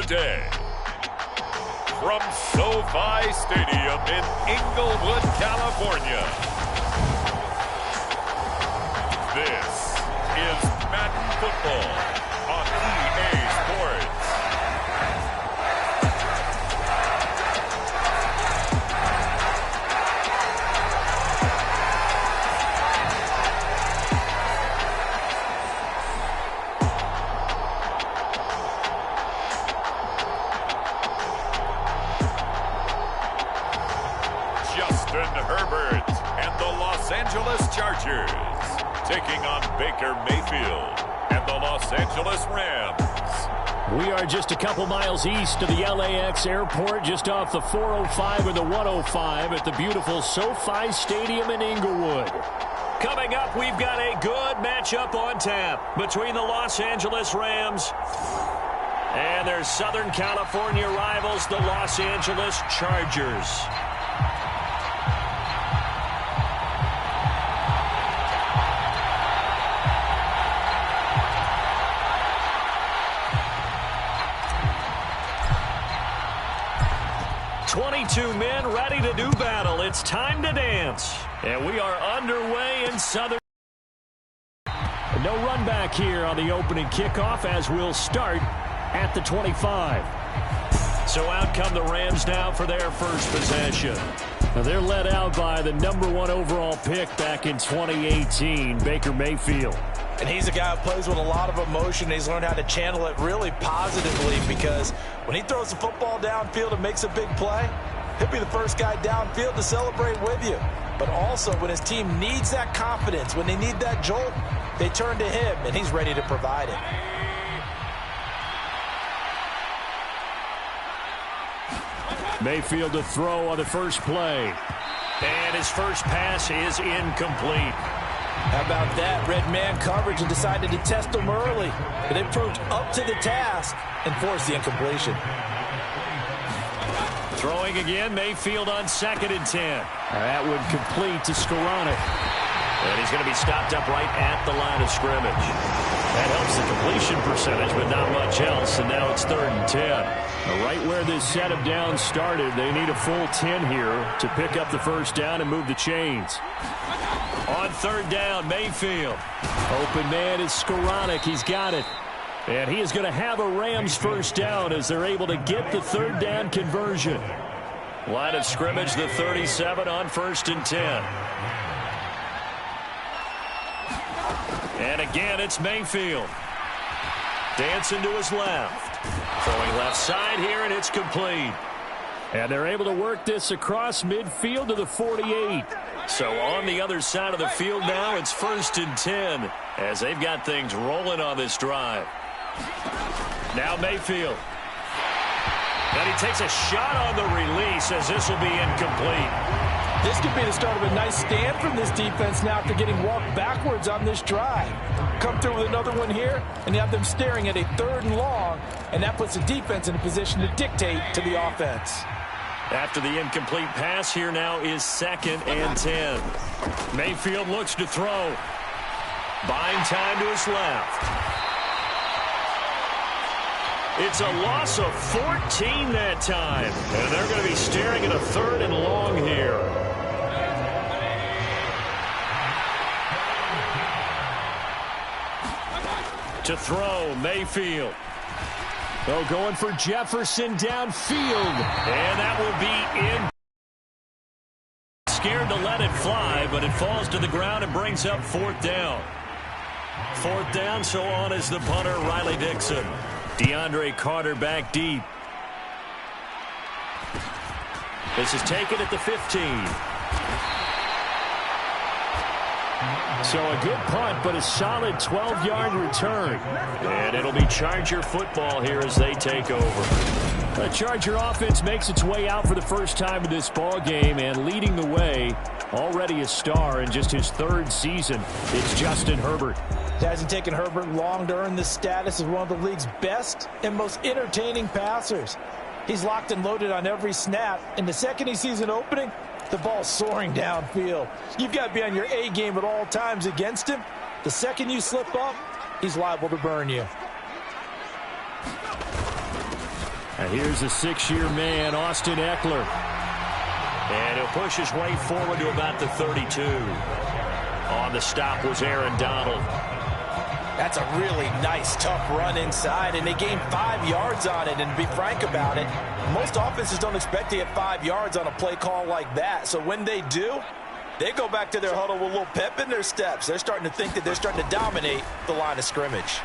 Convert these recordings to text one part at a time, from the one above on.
day. From SoFi Stadium in Inglewood, California, this is Madden Football on EA Sports. Herbert and the Los Angeles Chargers taking on Baker Mayfield and the Los Angeles Rams. We are just a couple miles east of the LAX airport, just off the 405 or the 105 at the beautiful SoFi Stadium in Inglewood. Coming up, we've got a good matchup on tap between the Los Angeles Rams and their Southern California rivals, the Los Angeles Chargers. Two men ready to do battle. It's time to dance. And we are underway in Southern. No run back here on the opening kickoff as we'll start at the 25. So out come the Rams now for their first possession. Now they're led out by the #1 overall pick back in 2018, Baker Mayfield. And he's a guy who plays with a lot of emotion. He's learned how to channel it really positively, because when he throws the football downfield and makes a big play, he'll be the first guy downfield to celebrate with you. But also, when his team needs that confidence, when they need that jolt, they turn to him, and he's ready to provide it. Mayfield to throw on the first play. And his first pass is incomplete. How about that? Red man coverage and decided to test him early. But it proved up to the task and forced the incompletion. Throwing again, Mayfield on 2nd and 10. That would complete to Skoranek. And he's going to be stopped up right at the line of scrimmage. That helps the completion percentage, but not much else. And now it's 3rd and 10. Now right where this set of downs started, they need a full 10 here to pick up the first down and move the chains. On 3rd down, Mayfield. Open man is Skoranek. He's got it. And he is going to have a Rams first down as they're able to get the 3rd down conversion. Line of scrimmage, the 37 on 1st and 10. And again, it's Mayfield. Dancing to his left. Throwing left side here, and it's complete. And they're able to work this across midfield to the 48. So on the other side of the field now, it's 1st and 10 as they've got things rolling on this drive. Now Mayfield. And he takes a shot on the release as this will be incomplete. This could be the start of a nice stand from this defense now after getting walked backwards on this drive. Come through with another one here, and you have them staring at a 3rd and long, and that puts the defense in a position to dictate to the offense. After the incomplete pass, here now is 2nd and 10. Mayfield looks to throw. Buying time to his left. It's a loss of 14 that time. And they're going to be staring at a 3rd and long here. To throw, Mayfield. Oh, going for Jefferson downfield. And that will be in. Scared to let it fly, but it falls to the ground and brings up 4th down. 4th down, so on is the punter, Riley Dixon. DeAndre Carter back deep. This is taken at the 15. So a good punt, but a solid 12-yard return. And it'll be Charger football here as they take over. The Charger offense makes its way out for the first time in this ball game, and leading the way, already a star in just his 3rd season, it's Justin Herbert. It hasn't taken Herbert long to earn this status as one of the league's best and most entertaining passers. He's locked and loaded on every snap, and the second he sees an opening, the ball's soaring downfield. You've got to be on your A game at all times against him. The second you slip up, he's liable to burn you. Now here's a 6-year man, Austin Eckler. And he'll push his way forward to about the 32. On the stop was Aaron Donald. That's a really nice, tough run inside, and they gained 5 yards on it. And to be frank about it, most offenses don't expect to get 5 yards on a play call like that. So when they do, they go back to their huddle with a little pep in their steps. They're starting to think that they're starting to dominate the line of scrimmage.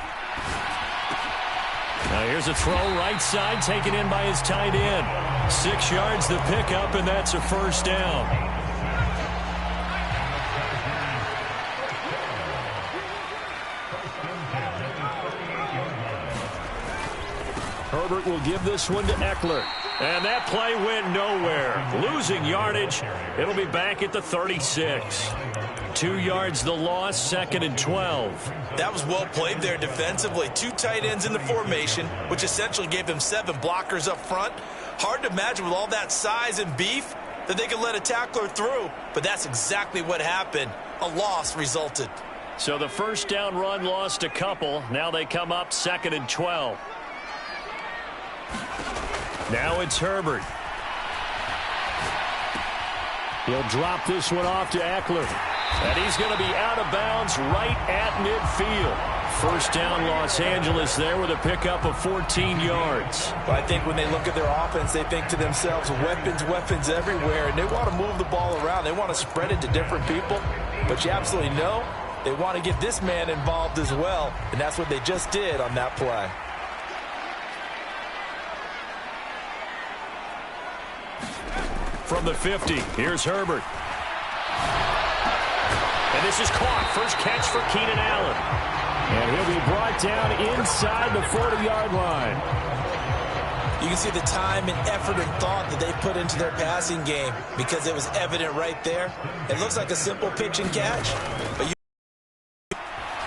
Now here's a throw right side taken in by his tight end. 6 yards the pickup, and that's a first down. Herbert will give this one to Eckler. And that play went nowhere. Losing yardage. It'll be back at the 36. 2 yards the loss, 2nd and 12. That was well played there defensively. 2 tight ends in the formation, which essentially gave them 7 blockers up front. Hard to imagine with all that size and beef that they could let a tackler through, but that's exactly what happened. A loss resulted. So the first down run lost a couple. Now they come up 2nd and 12. Now it's Herbert. He'll drop this one off to Eckler. And he's going to be out of bounds right at midfield. First down Los Angeles there with a pickup of 14 yards. But I think when they look at their offense, they think to themselves, weapons everywhere, and they want to move the ball around. They want to spread it to different people. But you absolutely know they want to get this man involved as well, and that's what they just did on that play. From the 50, here's Herbert. And this is caught. First catch for Keenan Allen. And he'll be brought down inside the 40-yard line. You can see the time and effort and thought that they put into their passing game because it was evident right there. It looks like a simple pitch and catch, but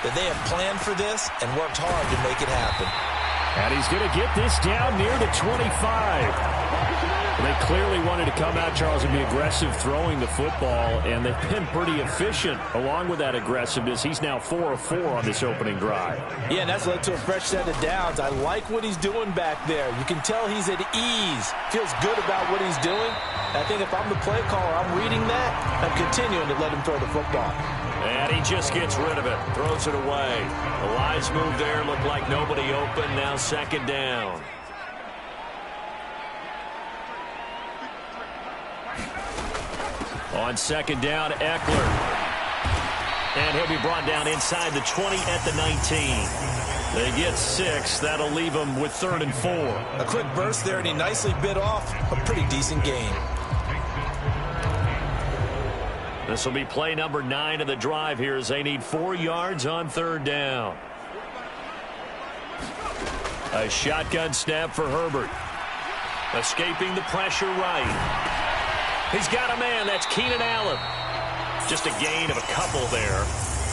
that they have planned for this and worked hard to make it happen. And he's going to get this down near the 25. They clearly wanted to come out, Charles, and be aggressive throwing the football, and they've been pretty efficient along with that aggressiveness. He's now 4 of 4 on this opening drive. Yeah, and that's led to a fresh set of downs. I like what he's doing back there. You can tell he's at ease, feels good about what he's doing. I think if I'm the play caller, I'm reading that, I'm continuing to let him throw the football. And he just gets rid of it, throws it away. The lines move there, looked like nobody open, now 2nd down. On 2nd down, Eckler. And he'll be brought down inside the 20 at the 19. They get 6. That'll leave them with 3rd and 4. A quick burst there, and he nicely bit off a pretty decent gain. This will be play number 9 of the drive here as they need 4 yards on 3rd down. A shotgun snap for Herbert. Escaping the pressure right. He's got a man. That's Keenan Allen. Just a gain of a couple there.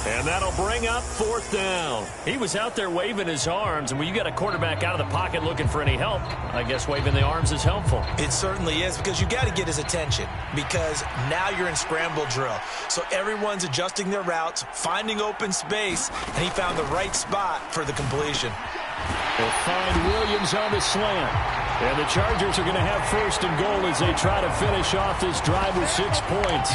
And that'll bring up 4th down. He was out there waving his arms, and when you got a quarterback out of the pocket looking for any help, I guess waving the arms is helpful. It certainly is, because you got to get his attention, because now you're in scramble drill. So everyone's adjusting their routes, finding open space, and he found the right spot for the completion. They'll find Williams on the slant. And the Chargers are going to have 1st and goal as they try to finish off this drive with 6 points.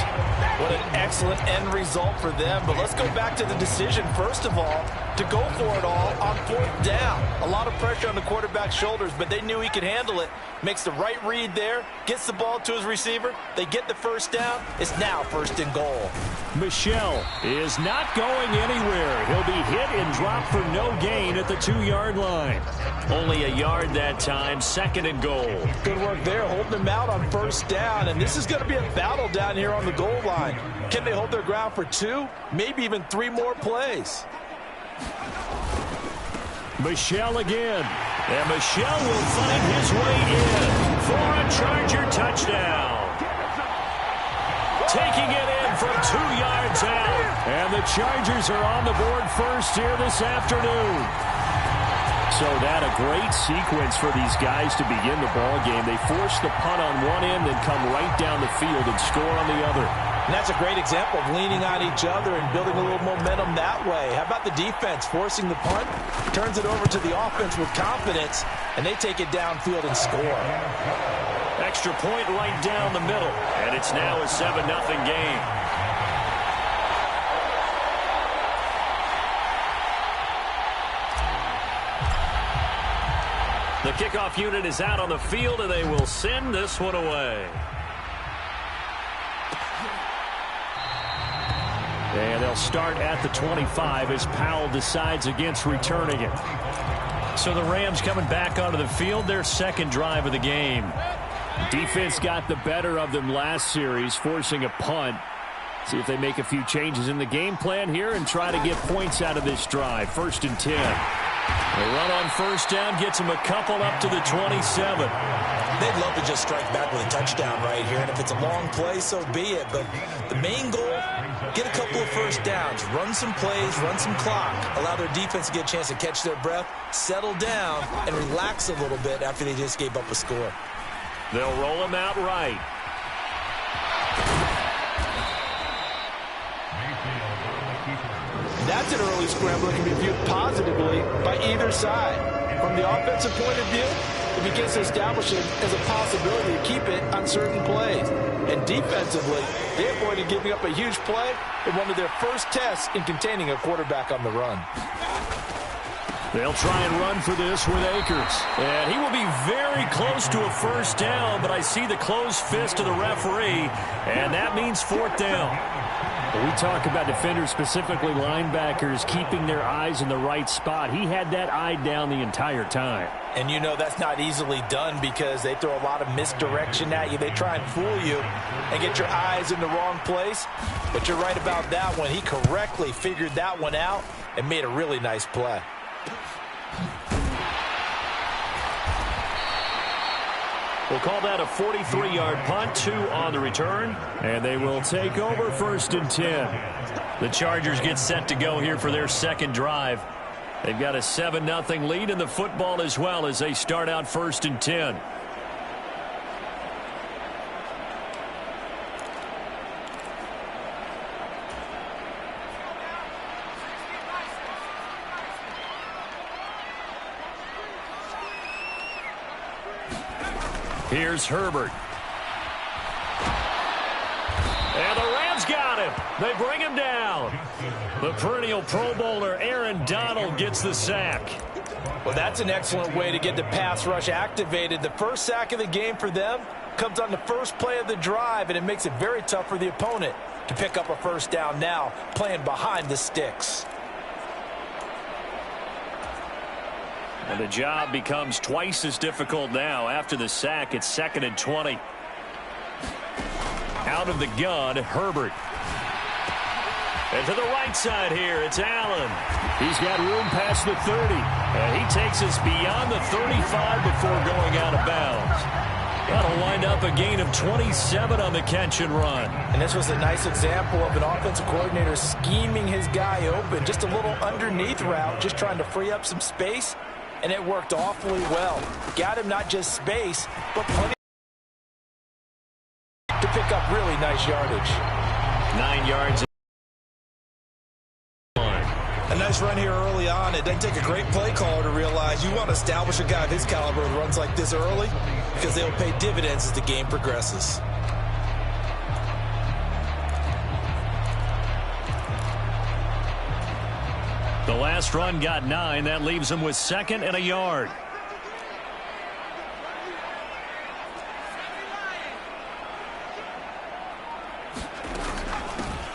What an excellent end result for them. But let's go back to the decision, first of all, to go for it all on 4th down. A lot of pressure on the quarterback's shoulders, but they knew he could handle it. Makes the right read there, gets the ball to his receiver. They get the 1st down. It's now 1st and goal. Michel is not going anywhere. He'll be hit and dropped for no gain at the 2-yard line. Only a yard that time, 2nd and goal. Good work there, holding them out on 1st down. And this is going to be a battle down here on the goal line. Can they hold their ground for 2, maybe even 3 more plays? Michel again. And Michel will find his way in for a Charger touchdown. Taking it in from 2 yards out. And the Chargers are on the board first here this afternoon. So that a great sequence for these guys to begin the ball game. They force the punt on one end, then come right down the field and score on the other. And that's a great example of leaning on each other and building a little momentum that way. How about the defense forcing the punt? Turns it over to the offense with confidence, and they take it downfield and score. Extra point right down the middle, and it's now a 7-0 game. The kickoff unit is out on the field, and they will send this one away. And they'll start at the 25 as Powell decides against returning it. So the Rams coming back onto the field, their second drive of the game. Defense got the better of them last series, forcing a punt. See if they make a few changes in the game plan here and try to get points out of this drive. 1st and 10. They run on first down, gets them a couple up to the 27. They'd love to just strike back with a touchdown right here, and if it's a long play, so be it. But the main goal, get a couple of first downs, run some plays, run some clock, allow their defense to get a chance to catch their breath, settle down, and relax a little bit after they just gave up a score. They'll roll him out right. That's an early scramble that can be viewed positively by either side. From the offensive point of view, it begins to establish it as a possibility to keep it on certain plays. And defensively, they avoided giving up a huge play in one of their first tests in containing a quarterback on the run. They'll try and run for this with Akers. And he will be very close to a first down, but I see the closed fist of the referee, and that means 4th down. We talk about defenders, specifically linebackers, keeping their eyes in the right spot. He had that eye down the entire time. And you know that's not easily done because they throw a lot of misdirection at you. They try and fool you and get your eyes in the wrong place. But you're right about that one. He correctly figured that one out and made a really nice play. We'll call that a 43-yard punt, 2 on the return, and they will take over 1st and 10. The Chargers get set to go here for their second drive. They've got a 7-0 lead in the football as well as they start out 1st and 10. Here's Herbert. And the Rams got him. They bring him down. The perennial Pro Bowler Aaron Donald gets the sack. Well, that's an excellent way to get the pass rush activated. The first sack of the game for them comes on the first play of the drive, and it makes it very tough for the opponent to pick up a first down now, playing behind the sticks. And the job becomes twice as difficult now. After the sack, it's 2nd and 20. Out of the gun, Herbert. And to the right side here, it's Allen. He's got room past the 30. And he takes us beyond the 35 before going out of bounds. That'll wind up a gain of 27 on the catch and run. And this was a nice example of an offensive coordinator scheming his guy open. Just a little underneath route, just trying to free up some space. And it worked awfully well. Got him not just space, but plenty to pick up really nice yardage. 9 yards. A nice run here early on. It doesn't take a great play caller to realize you want to establish a guy of his caliber who runs like this early because they'll pay dividends as the game progresses. The last run got 9. That leaves them with 2nd and a yard.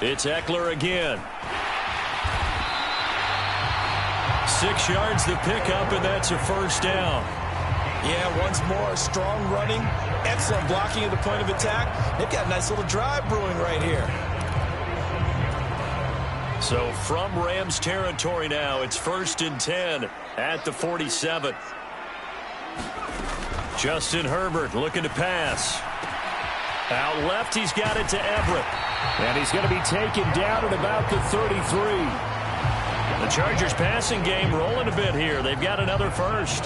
It's Eckler again. 6 yards the pickup, and that's a first down. Yeah, once more, strong running, excellent blocking at the point of attack. They've got a nice little drive brewing right here. So from Rams territory now, it's 1st and 10 at the 47. Justin Herbert looking to pass. Out left, he's got it to Everett. And he's going to be taken down at about the 33. The Chargers passing game rolling a bit here. They've got another first.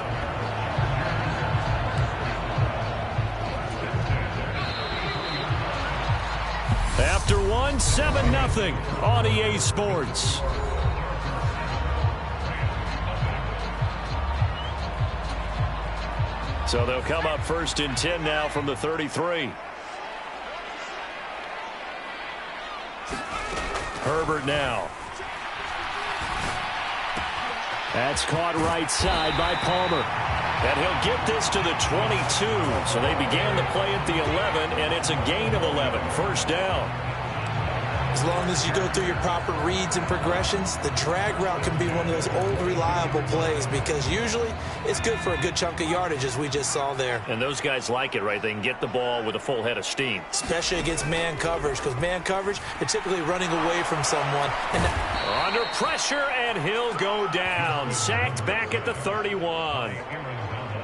After one, 7-0 on EA Sports. So they'll come up 1st and 10 now from the 33. Herbert now. That's caught right side by Palmer. And he'll get this to the 22. So they began the play at the 11, and it's a gain of 11. 1st down. As long as you go through your proper reads and progressions, the drag route can be one of those old reliable plays because usually it's good for a good chunk of yardage, as we just saw there. And those guys like it, right? They can get the ball with a full head of steam. Especially against man coverage, because man coverage, they're typically running away from someone. And under pressure, and he'll go down. Sacked back at the 31.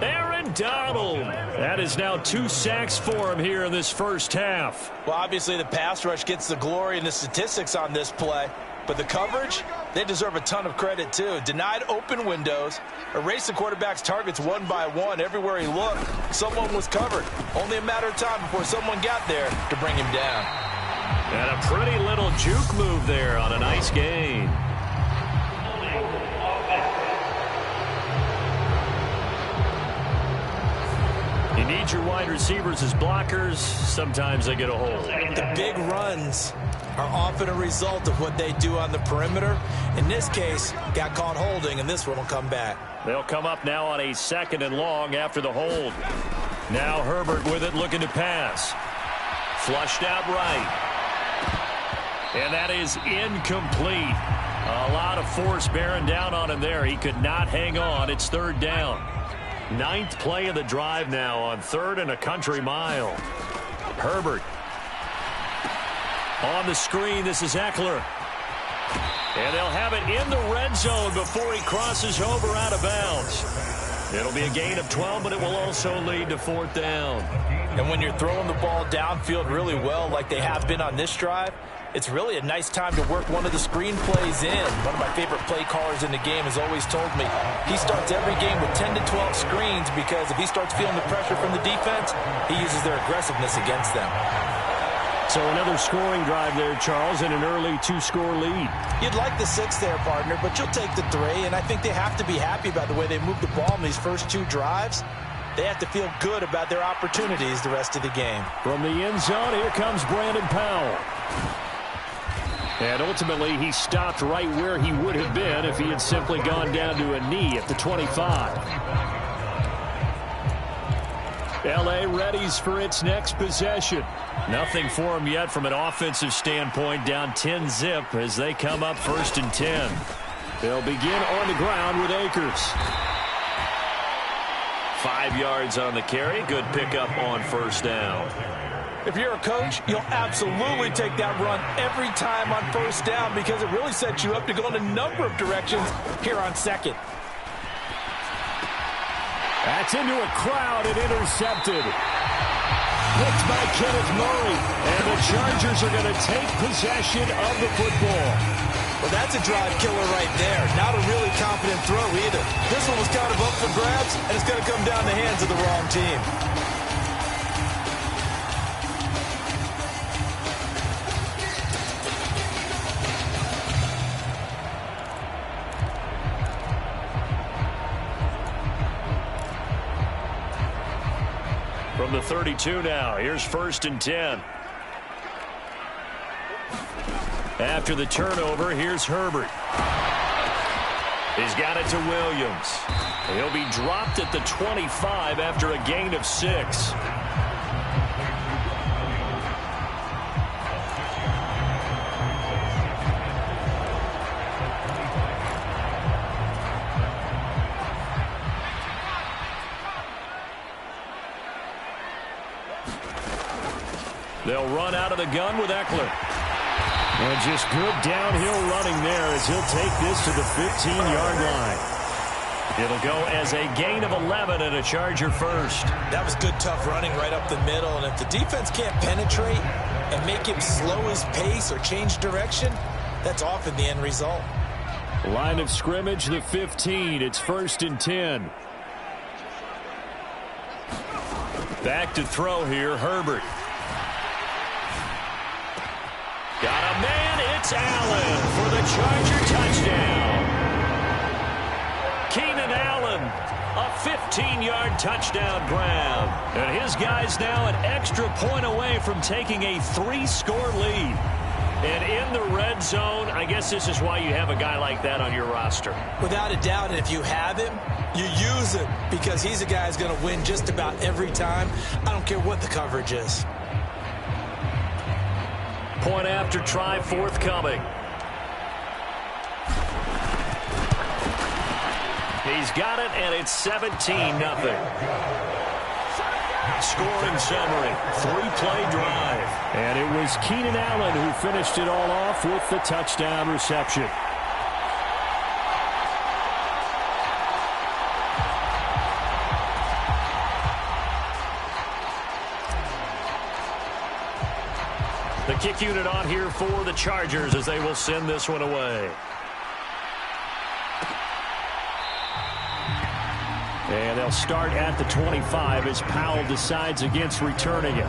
Aaron Donald. That is now 2 sacks for him here in this first half. Well, obviously the pass rush gets the glory and the statistics on this play, but the coverage, they deserve a ton of credit too. Denied open windows, erased the quarterback's targets one by one. Everywhere he looked, someone was covered. Only a matter of time before someone got there to bring him down. And a pretty little juke move there on a nice gain. You need your wide receivers as blockers. Sometimes they get a hold. The big runs are often a result of what they do on the perimeter. In this case, got caught holding, and this one will come back. They'll come up now on a 2nd and long after the hold. Now Herbert with it, looking to pass. Flushed out right. And that is incomplete. A lot of force bearing down on him there. He could not hang on. It's 3rd down. 9th play of the drive now on 3rd and a country mile. Herbert. On the screen, this is Eckler. And they'll have it in the red zone before he crosses over out of bounds. It'll be a gain of 12, but it will also lead to 4th down. And when you're throwing the ball downfield really well like they have been on this drive, it's really a nice time to work one of the screen plays in. One of my favorite play callers in the game has always told me he starts every game with 10 to 12 screens because if he starts feeling the pressure from the defense, he uses their aggressiveness against them. So another scoring drive there, Charles, and an early 2-score lead. You'd like the 6 there, partner, but you'll take the 3, and I think they have to be happy about the way they moved the ball in these first 2 drives. They have to feel good about their opportunities the rest of the game. From the end zone, here comes Brandon Powell. And ultimately, he stopped right where he would have been if he had simply gone down to a knee at the 25. L.A. readies for its next possession. Nothing for him yet from an offensive standpoint, down 10-zip as they come up 1st and 10. They'll begin on the ground with Akers. 5 yards on the carry. Good pickup on 1st down. If you're a coach, you'll absolutely take that run every time on 1st down because it really sets you up to go in a number of directions here on 2nd. That's into a crowd and intercepted. Picked by Kenneth Murray. And the Chargers are going to take possession of the football. Well, that's a drive killer right there. Not a really confident throw either. This one was kind of up for grabs, and it's going to come down the hands of the wrong team. From the 32 now, here's 1st and 10. After the turnover, here's Herbert. He's got it to Williams. He'll be dropped at the 25 after a gain of 6. They'll run out of the gun with Eckler. And just good downhill running there as he'll take this to the 15-yard line. It'll go as a gain of 11 and a Charger first. That was good, tough running right up the middle. And if the defense can't penetrate and make him slow his pace or change direction, that's often the end result. Line of scrimmage, the 15. It's 1st and 10. Back to throw here, Herbert. Got a man. It's Allen for the Charger touchdown. Keenan Allen, a 15-yard touchdown grab. And his guy's now an extra point away from taking a 3-score lead. And in the red zone, I guess this is why you have a guy like that on your roster. Without a doubt, and if you have him, you use him because he's a guy who's going to win just about every time. I don't care what the coverage is. Point after try forthcoming. He's got it, and it's 17-0. Scoring summary, 3-play drive. And it was Keenan Allen who finished it all off with the touchdown reception. The kick unit on here for the Chargers as they will send this one away. And they'll start at the 25 as Powell decides against returning it.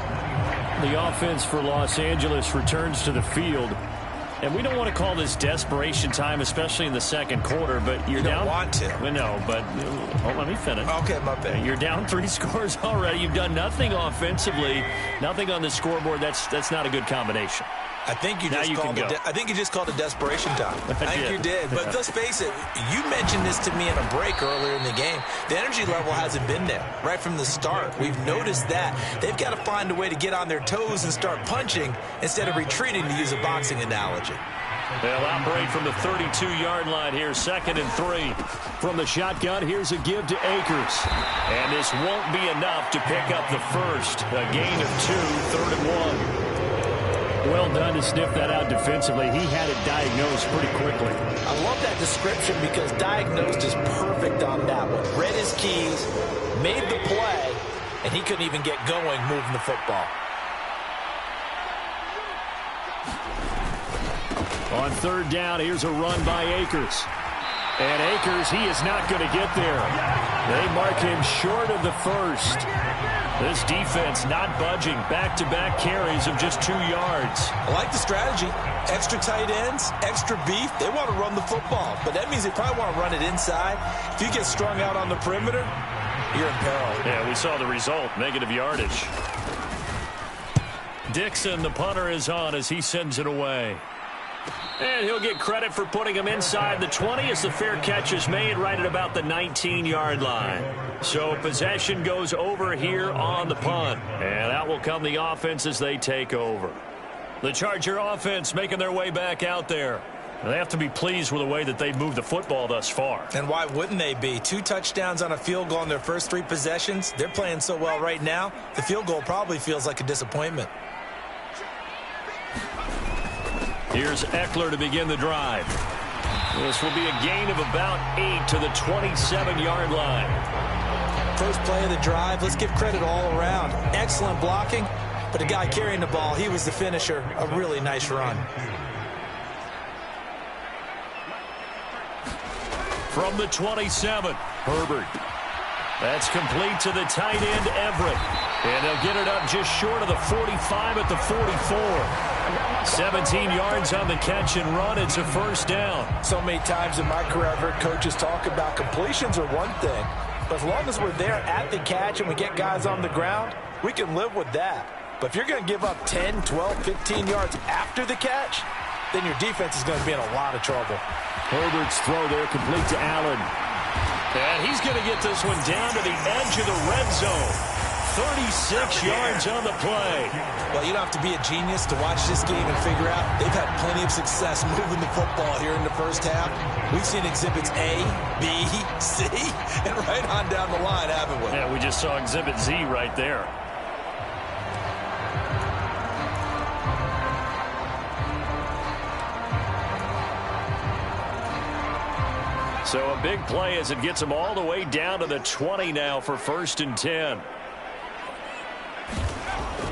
The offense for Los Angeles returns to the field. And we don't want to call this desperation time, especially in the second quarter, but you're down. You don't want to. Well, no, but let me finish. Okay, my bad. You're down 3 scores already. You've done nothing offensively, nothing on the scoreboard. That's not a good combination. I think you just called it desperation time. I think you did. But let's face it, you mentioned this to me in a break earlier in the game. The energy level hasn't been there right from the start. We've noticed that. They've got to find a way to get on their toes and start punching instead of retreating, to use a boxing analogy. They'll operate from the 32-yard line here, 2nd and 3. From the shotgun, here's a give to Akers. And this won't be enough to pick up the first. A gain of 2, 3rd and 1. Well done to sniff that out defensively. He had it diagnosed pretty quickly. I love that description because diagnosed is perfect on that one. Read his keys, made the play, and he couldn't even get going moving the football. On 3rd down, here's a run by Akers. And Akers, he is not going to get there. They mark him short of the first. This defense not budging. Back-to-back carries of just 2 yards. I like the strategy. Extra tight ends, extra beef. They want to run the football, but that means they probably want to run it inside. If you get strung out on the perimeter, you're in peril. Yeah, we saw the result. Negative yardage. Dixon, the punter, is on as he sends it away. And he'll get credit for putting him inside the 20 as the fair catch is made right at about the 19-yard line. So possession goes over here on the punt. And out will come the offense as they take over. The Charger offense making their way back out there. They have to be pleased with the way that they've moved the football thus far. And why wouldn't they be? 2 touchdowns on a field goal in their first 3 possessions. They're playing so well right now, the field goal probably feels like a disappointment. Here's Eckler to begin the drive. This will be a gain of about 8 to the 27-yard line. First play of the drive, let's give credit all around. Excellent blocking, but the guy carrying the ball, he was the finisher. A really nice run. From the 27, Herbert. That's complete to the tight end, Everett. And they'll get it up just short of the 45 at the 44. 17 yards on the catch and run. It's a first down. So many times in my career, I've heard coaches talk about completions are one thing. But as long as we're there at the catch and we get guys on the ground, we can live with that. But if you're going to give up 10, 12, 15 yards after the catch, then your defense is going to be in a lot of trouble. Herbert's throw there complete to Allen. And he's going to get this one down to the edge of the red zone. 36 yards on the play. Well, you don't have to be a genius to watch this game and figure out they've had plenty of success moving the football here in the first half. We've seen exhibits A, B, C, and right on down the line, haven't we? Yeah, we just saw exhibit Z right there. So a big play as it gets them all the way down to the 20 now for 1st and 10.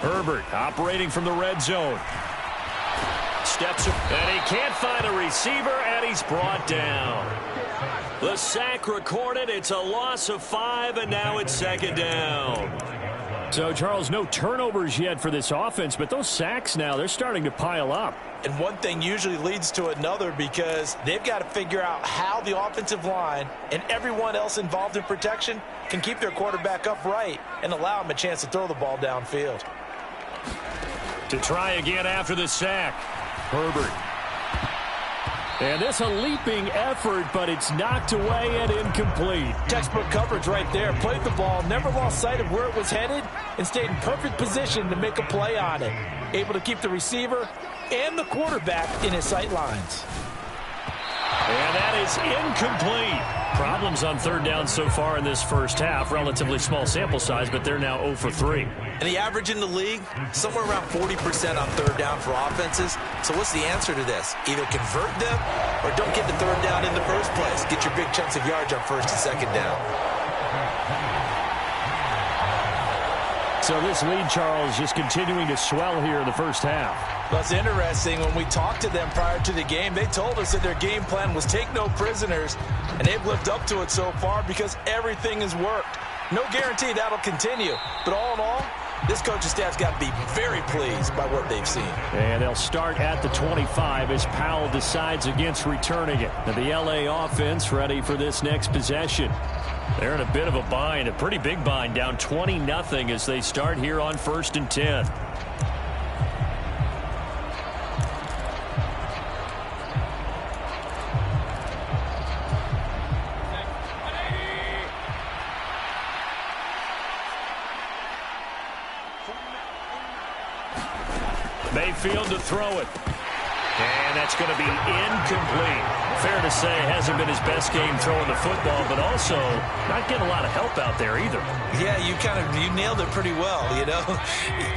Herbert operating from the red zone. Steps up, and he can't find a receiver, and he's brought down. The sack recorded. It's a loss of 5, and now it's 2nd down. So, Charles, no turnovers yet for this offense, but those sacks now, they're starting to pile up. And one thing usually leads to another because they've got to figure out how the offensive line and everyone else involved in protection can keep their quarterback upright and allow him a chance to throw the ball downfield. To try again after the sack, Herbert. And this a leaping effort, but it's knocked away and incomplete. Textbook coverage right there. Played the ball, never lost sight of where it was headed, and stayed in perfect position to make a play on it. Able to keep the receiver and the quarterback in his sight lines. And that is incomplete. Problems on third down so far in this first half. Relatively small sample size, but they're now 0 for 3. And the average in the league, somewhere around 40% on third down for offenses. So what's the answer to this? Either convert them or don't get the third down in the first place. Get your big chunks of yards on first and second down. So this lead, Charles, just continuing to swell here in the first half. Well, it's interesting. When we talked to them prior to the game, they told us that their game plan was take no prisoners, and they've lived up to it so far because everything has worked. No guarantee that'll continue, but all in all, this coaching staff's got to be very pleased by what they've seen. And they'll start at the 25 as Powell decides against returning it. And the LA offense ready for this next possession. They're in a bit of a bind, a pretty big bind, down 20-0 as they start here on 1st and 10. Mayfield to throw it. And that's going to be incomplete. Fair to say, hasn't been his best game throwing the football, but also not getting a lot of help out there either. Yeah, you nailed it pretty well, you know.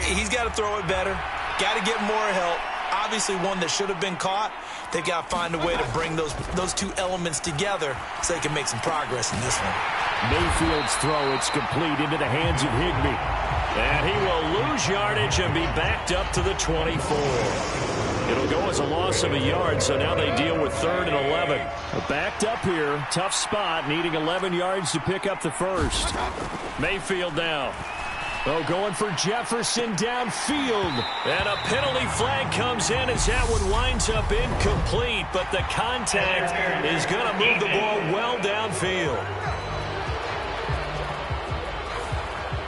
He's got to throw it better. Got to get more help. Obviously one that should have been caught. They got to find a way to bring those two elements together so they can make some progress in this one. Mayfield's throw, it's complete into the hands of Higbee. And he will lose yardage and be backed up to the 24. It'll go as a loss of a yard, so now they deal with 3rd and 11. Backed up here, tough spot, needing 11 yards to pick up the first. Mayfield now. Oh, going for Jefferson downfield. And a penalty flag comes in as that one winds up incomplete, but the contact is going to move the ball well downfield.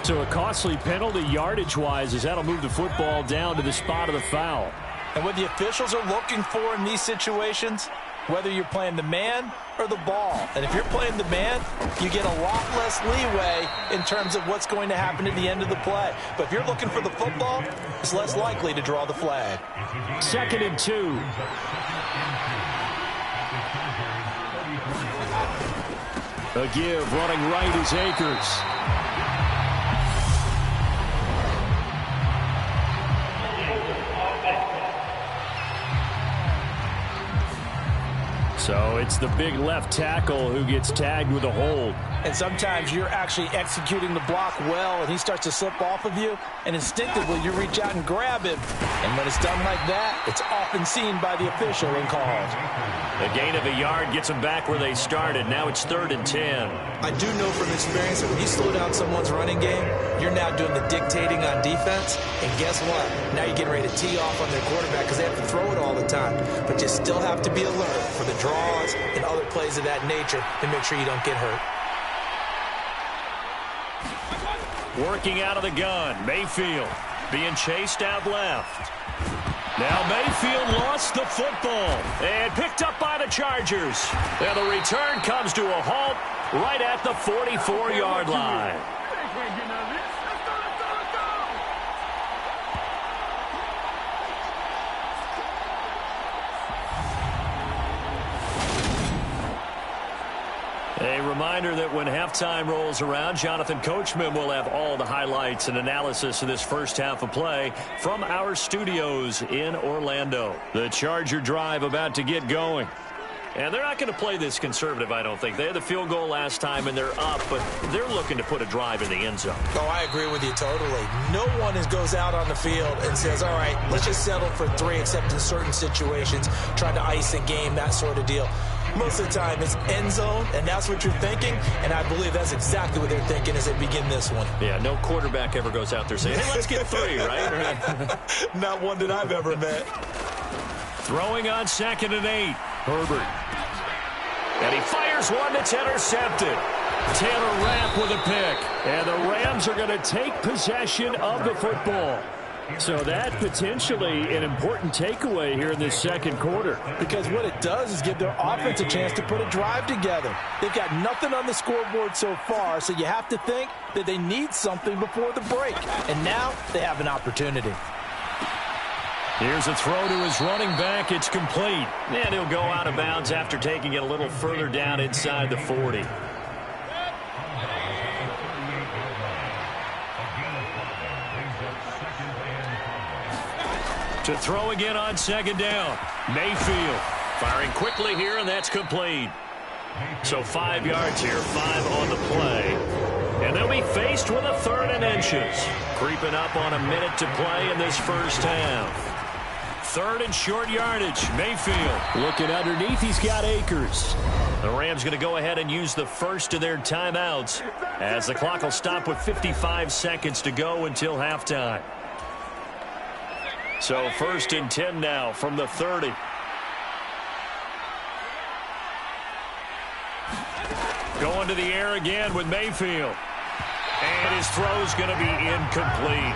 So a costly penalty yardage-wise as that'll move the football down to the spot of the foul. And what the officials are looking for in these situations, whether you're playing the man or the ball. And if you're playing the man, you get a lot less leeway in terms of what's going to happen at the end of the play. But if you're looking for the football, it's less likely to draw the flag. 2nd and 2. A give, running right is Akers. So it's the big left tackle who gets tagged with a hold. And sometimes you're actually executing the block well, and he starts to slip off of you, and instinctively you reach out and grab him. And when it's done like that, it's often seen by the official and called. A gain of a yard gets them back where they started. Now it's 3rd and 10. I do know from experience that when you slow down someone's running game, you're now doing the dictating on defense. And guess what? Now you're getting ready to tee off on their quarterback because they have to throw it all the time. But you still have to be alert for the draws and other plays of that nature to make sure you don't get hurt. Working out of the gun, Mayfield being chased out left. Now Mayfield lost the football and picked up by the Chargers. And the return comes to a halt right at the 44-yard line. A reminder that when halftime rolls around, Jonathan Coachman will have all the highlights and analysis of this first half of play from our studios in Orlando. The Charger drive about to get going. And they're not going to play this conservative, I don't think. They had the field goal last time, and they're up, but they're looking to put a drive in the end zone. Oh, I agree with you totally. No one goes out on the field and says, all right, let's just settle for 3, except in certain situations, trying to ice a game, that sort of deal. Most of the time, it's end zone, and that's what you're thinking, and I believe that's exactly what they're thinking as they begin this one. Yeah, no quarterback ever goes out there saying, hey, let's get 3, right? Not one that I've ever met. Throwing on 2nd and 8. Herbert. And he fires one that's intercepted. Taylor Rapp with a pick. And the Rams are going to take possession of the football. So that potentially an important takeaway here in this second quarter. Because what it does is give their offense a chance to put a drive together. They've got nothing on the scoreboard so far, so you have to think that they need something before the break. And now they have an opportunity. Here's a throw to his running back. It's complete. And he'll go out of bounds after taking it a little further down inside the 40. To throw again on 2nd down. Mayfield firing quickly here, and that's complete. So 5 yards here, 5 on the play. And they'll be faced with a 3rd and inches. Creeping up on a minute to play in this first half. 3rd and short yardage. Mayfield looking underneath. He's got Akers. The Rams going to go ahead and use the first of their timeouts as the clock will stop with 55 seconds to go until halftime. So 1st and 10 now from the 30. Going to the air again with Mayfield. And his throw's going to be incomplete.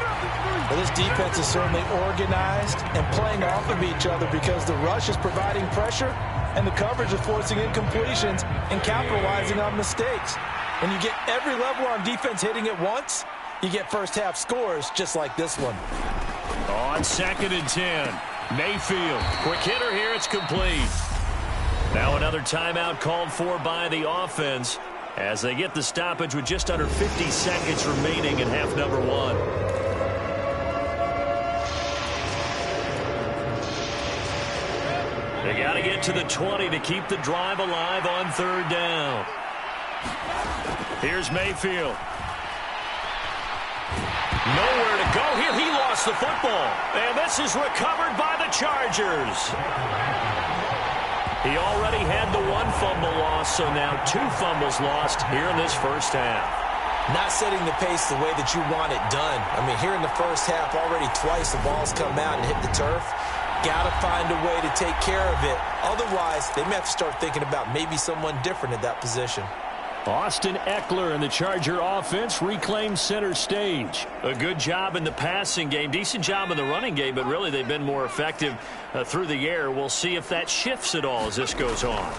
Well, this defense is certainly organized and playing off of each other because the rush is providing pressure and the coverage is forcing incompletions and capitalizing on mistakes. When you get every level on defense hitting at once, you get first half scores just like this one. On 2nd and 10, Mayfield. Quick hitter here, it's complete. Now another timeout called for by the offense as they get the stoppage with just under 50 seconds remaining in half number 1. They got to get to the 20 to keep the drive alive on 3rd down. Here's Mayfield. Nowhere to go here. He lost the football. And this is recovered by the Chargers. He already had the 1 fumble loss, so now 2 fumbles lost here in this first half. Not setting the pace the way that you want it done. I mean, here in the first half, already twice the ball's come out and hit the turf. Got to find a way to take care of it. Otherwise, they may have to start thinking about maybe someone different at that position. Austin Eckler and the Charger offense reclaimed center stage. A good job in the passing game, decent job in the running game, but really they've been more effective through the air. We'll see if that shifts at all as this goes on.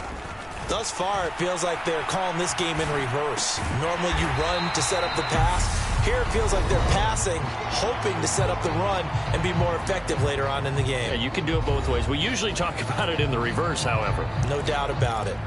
Thus far, it feels like they're calling this game in reverse. Normally you run to set up the pass. Here it feels like they're passing, hoping to set up the run and be more effective later on in the game. Yeah, you can do it both ways. We usually talk about it in the reverse, however. No doubt about it.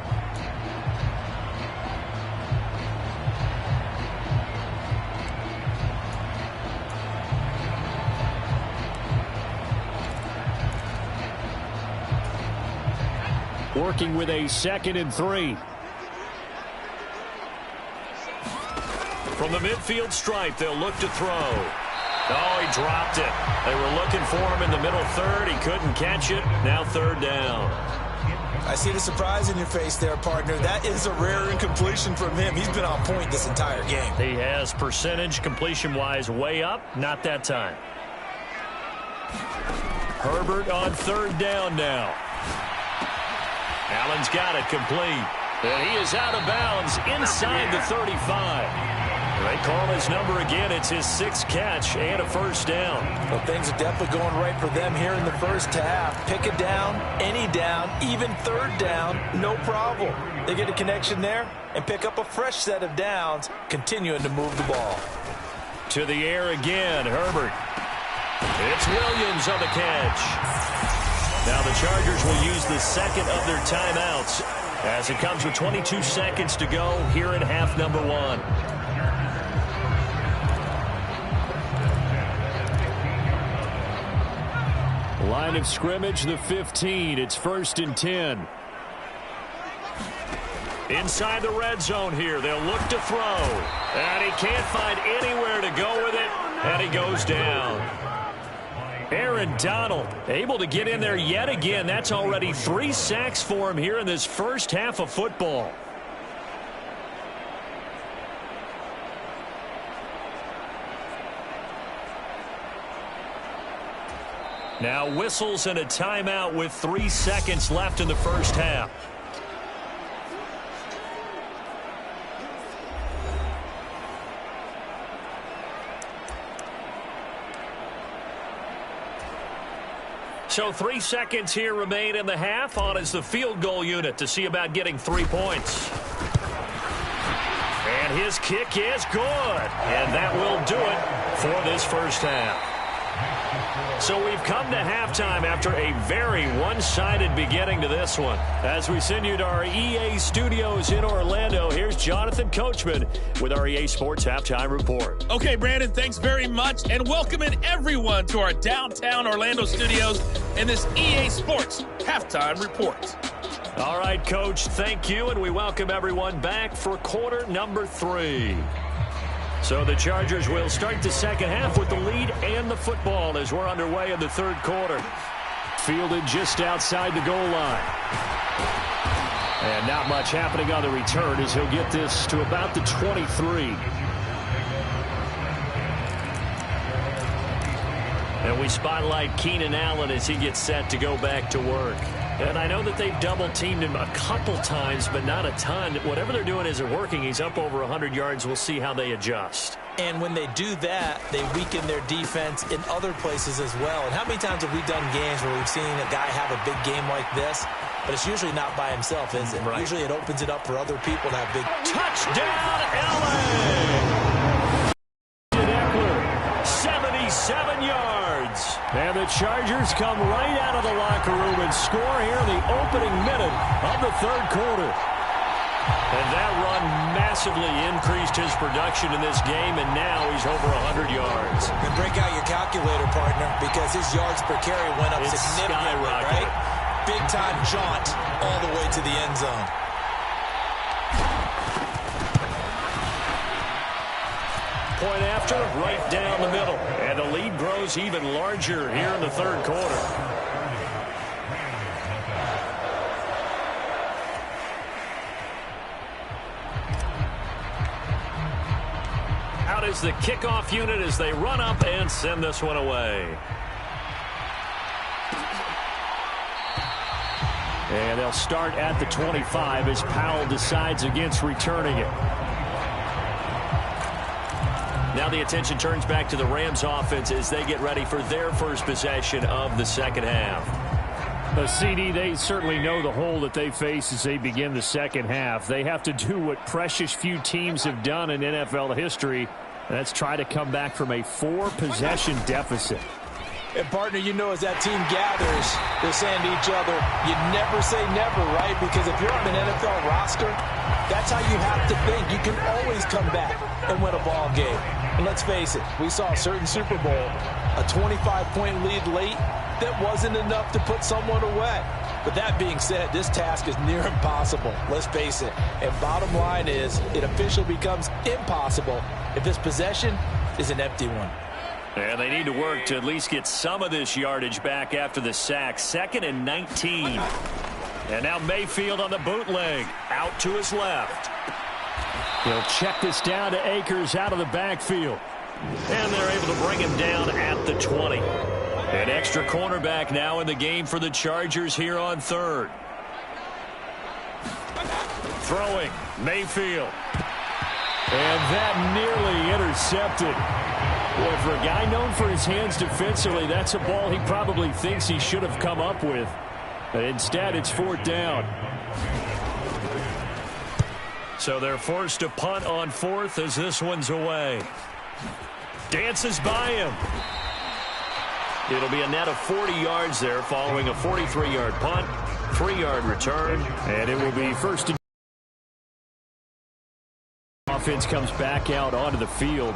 Working with a 2nd and 3. From the midfield stripe, they'll look to throw. Oh, he dropped it. They were looking for him in the middle 3rd. He couldn't catch it. Now 3rd down. I see the surprise in your face there, partner. That is a rare incompletion from him. He's been on point this entire game. He has percentage completion-wise way up. Not that time. Herbert on 3rd down now. Allen's got it complete. And he is out of bounds inside the 35. They call his number again. It's his 6th catch and a first down. Well, things are definitely going right for them here in the first half. Pick a down, any down, even 3rd down, no problem. They get a connection there and pick up a fresh set of downs, continuing to move the ball. To the air again, Herbert. It's Williams on the catch. Now the Chargers will use the 2nd of their timeouts as it comes with 22 seconds to go here in half number 1. Line of scrimmage, the 15. It's 1st and 10. Inside the red zone here. They'll look to throw. And he can't find anywhere to go with it. And he goes down. Aaron Donald able to get in there yet again. That's already 3 sacks for him here in this first half of football. Now whistles and a timeout with 3 seconds left in the first half. So 3 seconds here remain in the half. On is the field goal unit to see about getting 3 points. And his kick is good. And that will do it for this first half. So we've come to halftime after a very one-sided beginning to this one. As we send you to our EA studios in Orlando, here's Jonathan Coachman with our EA Sports Halftime Report. Okay, Brandon, thanks very much, and welcoming everyone to our downtown Orlando studios in this EA Sports Halftime Report. All right, Coach, thank you, and we welcome everyone back for quarter number 3. So the Chargers will start the second half with the lead and the football as we're underway in the third quarter. Fielded just outside the goal line. And not much happening on the return as he'll get this to about the 23. And we spotlight Keenan Allen as he gets set to go back to work. And I know that they've double-teamed him a couple times, but not a ton. Whatever they're doing isn't working. He's up over 100 yards. We'll see how they adjust. And when they do that, they weaken their defense in other places as well. And how many times have we done games where we've seen a guy have a big game like this? But it's usually not by himself, is it? Right. Usually it opens it up for other people to have big... Touchdown, LA! 77 yards. And the Chargers come right out of the locker room and score here in the opening minute of the third quarter. And that run massively increased his production in this game, and now he's over 100 yards. And break out your calculator, partner, because his yards per carry went up significantly, right? Big-time jaunt all the way to the end zone. Point after, right down the middle. And the lead grows even larger here in the third quarter. Out is the kickoff unit as they run up and send this one away. And they'll start at the 25 as Powell decides against returning it. Now the attention turns back to the Rams offense as they get ready for their first possession of the second half. The CD, they certainly know the hole that they face as they begin the second half. They have to do what precious few teams have done in NFL history, and that's try to come back from a 4-possession deficit. And, partner, you know, as that team gathers, they're saying to each other, you never say never, right? Because if you're on an NFL roster, that's how you have to think. You can always come back and win a ball game. And let's face it, we saw a certain Super Bowl, a 25-point lead late that wasn't enough to put someone away. But that being said, this task is near impossible. Let's face it. And bottom line is, it officially becomes impossible if this possession is an empty one. And they need to work to at least get some of this yardage back after the sack. 2nd and 19. And now Mayfield on the bootleg. Out to his left. He'll check this down to Akers out of the backfield. And they're able to bring him down at the 20. An extra cornerback now in the game for the Chargers here on third. Throwing, Mayfield. And that nearly intercepted. Boy, for a guy known for his hands defensively, that's a ball he probably thinks he should have come up with. But instead, it's 4th down. So they're forced to punt on 4th as this one's away. Dances by him. It'll be a net of 40 yards there following a 43-yard punt, 3-yard return, and it will be first and offense comes back out onto the field.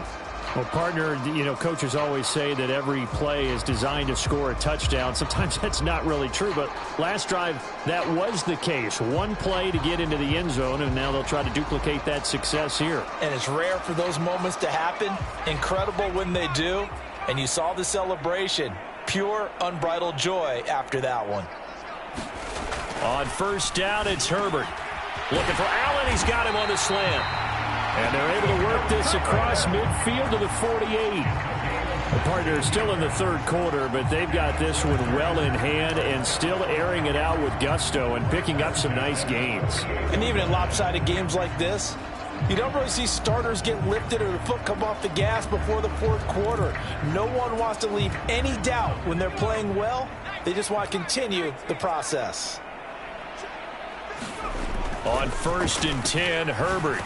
Well, partner, you know, coaches always say that every play is designed to score a touchdown. Sometimes that's not really true, but last drive, that was the case. One play to get into the end zone, and now they'll try to duplicate that success here. And it's rare for those moments to happen. Incredible when they do. And you saw the celebration. pure, unbridled joy after that one. On first down, it's Herbert. Looking for Allen. He's got him on the slant. And they're able to work this across midfield to the 48. The partner is still in the third quarter, but they've got this one well in hand and still airing it out with gusto and picking up some nice gains. And even in lopsided games like this, you don't really see starters get lifted or the foot come off the gas before the fourth quarter. No one wants to leave any doubt when they're playing well. They just want to continue the process. On first and 10, Herbert.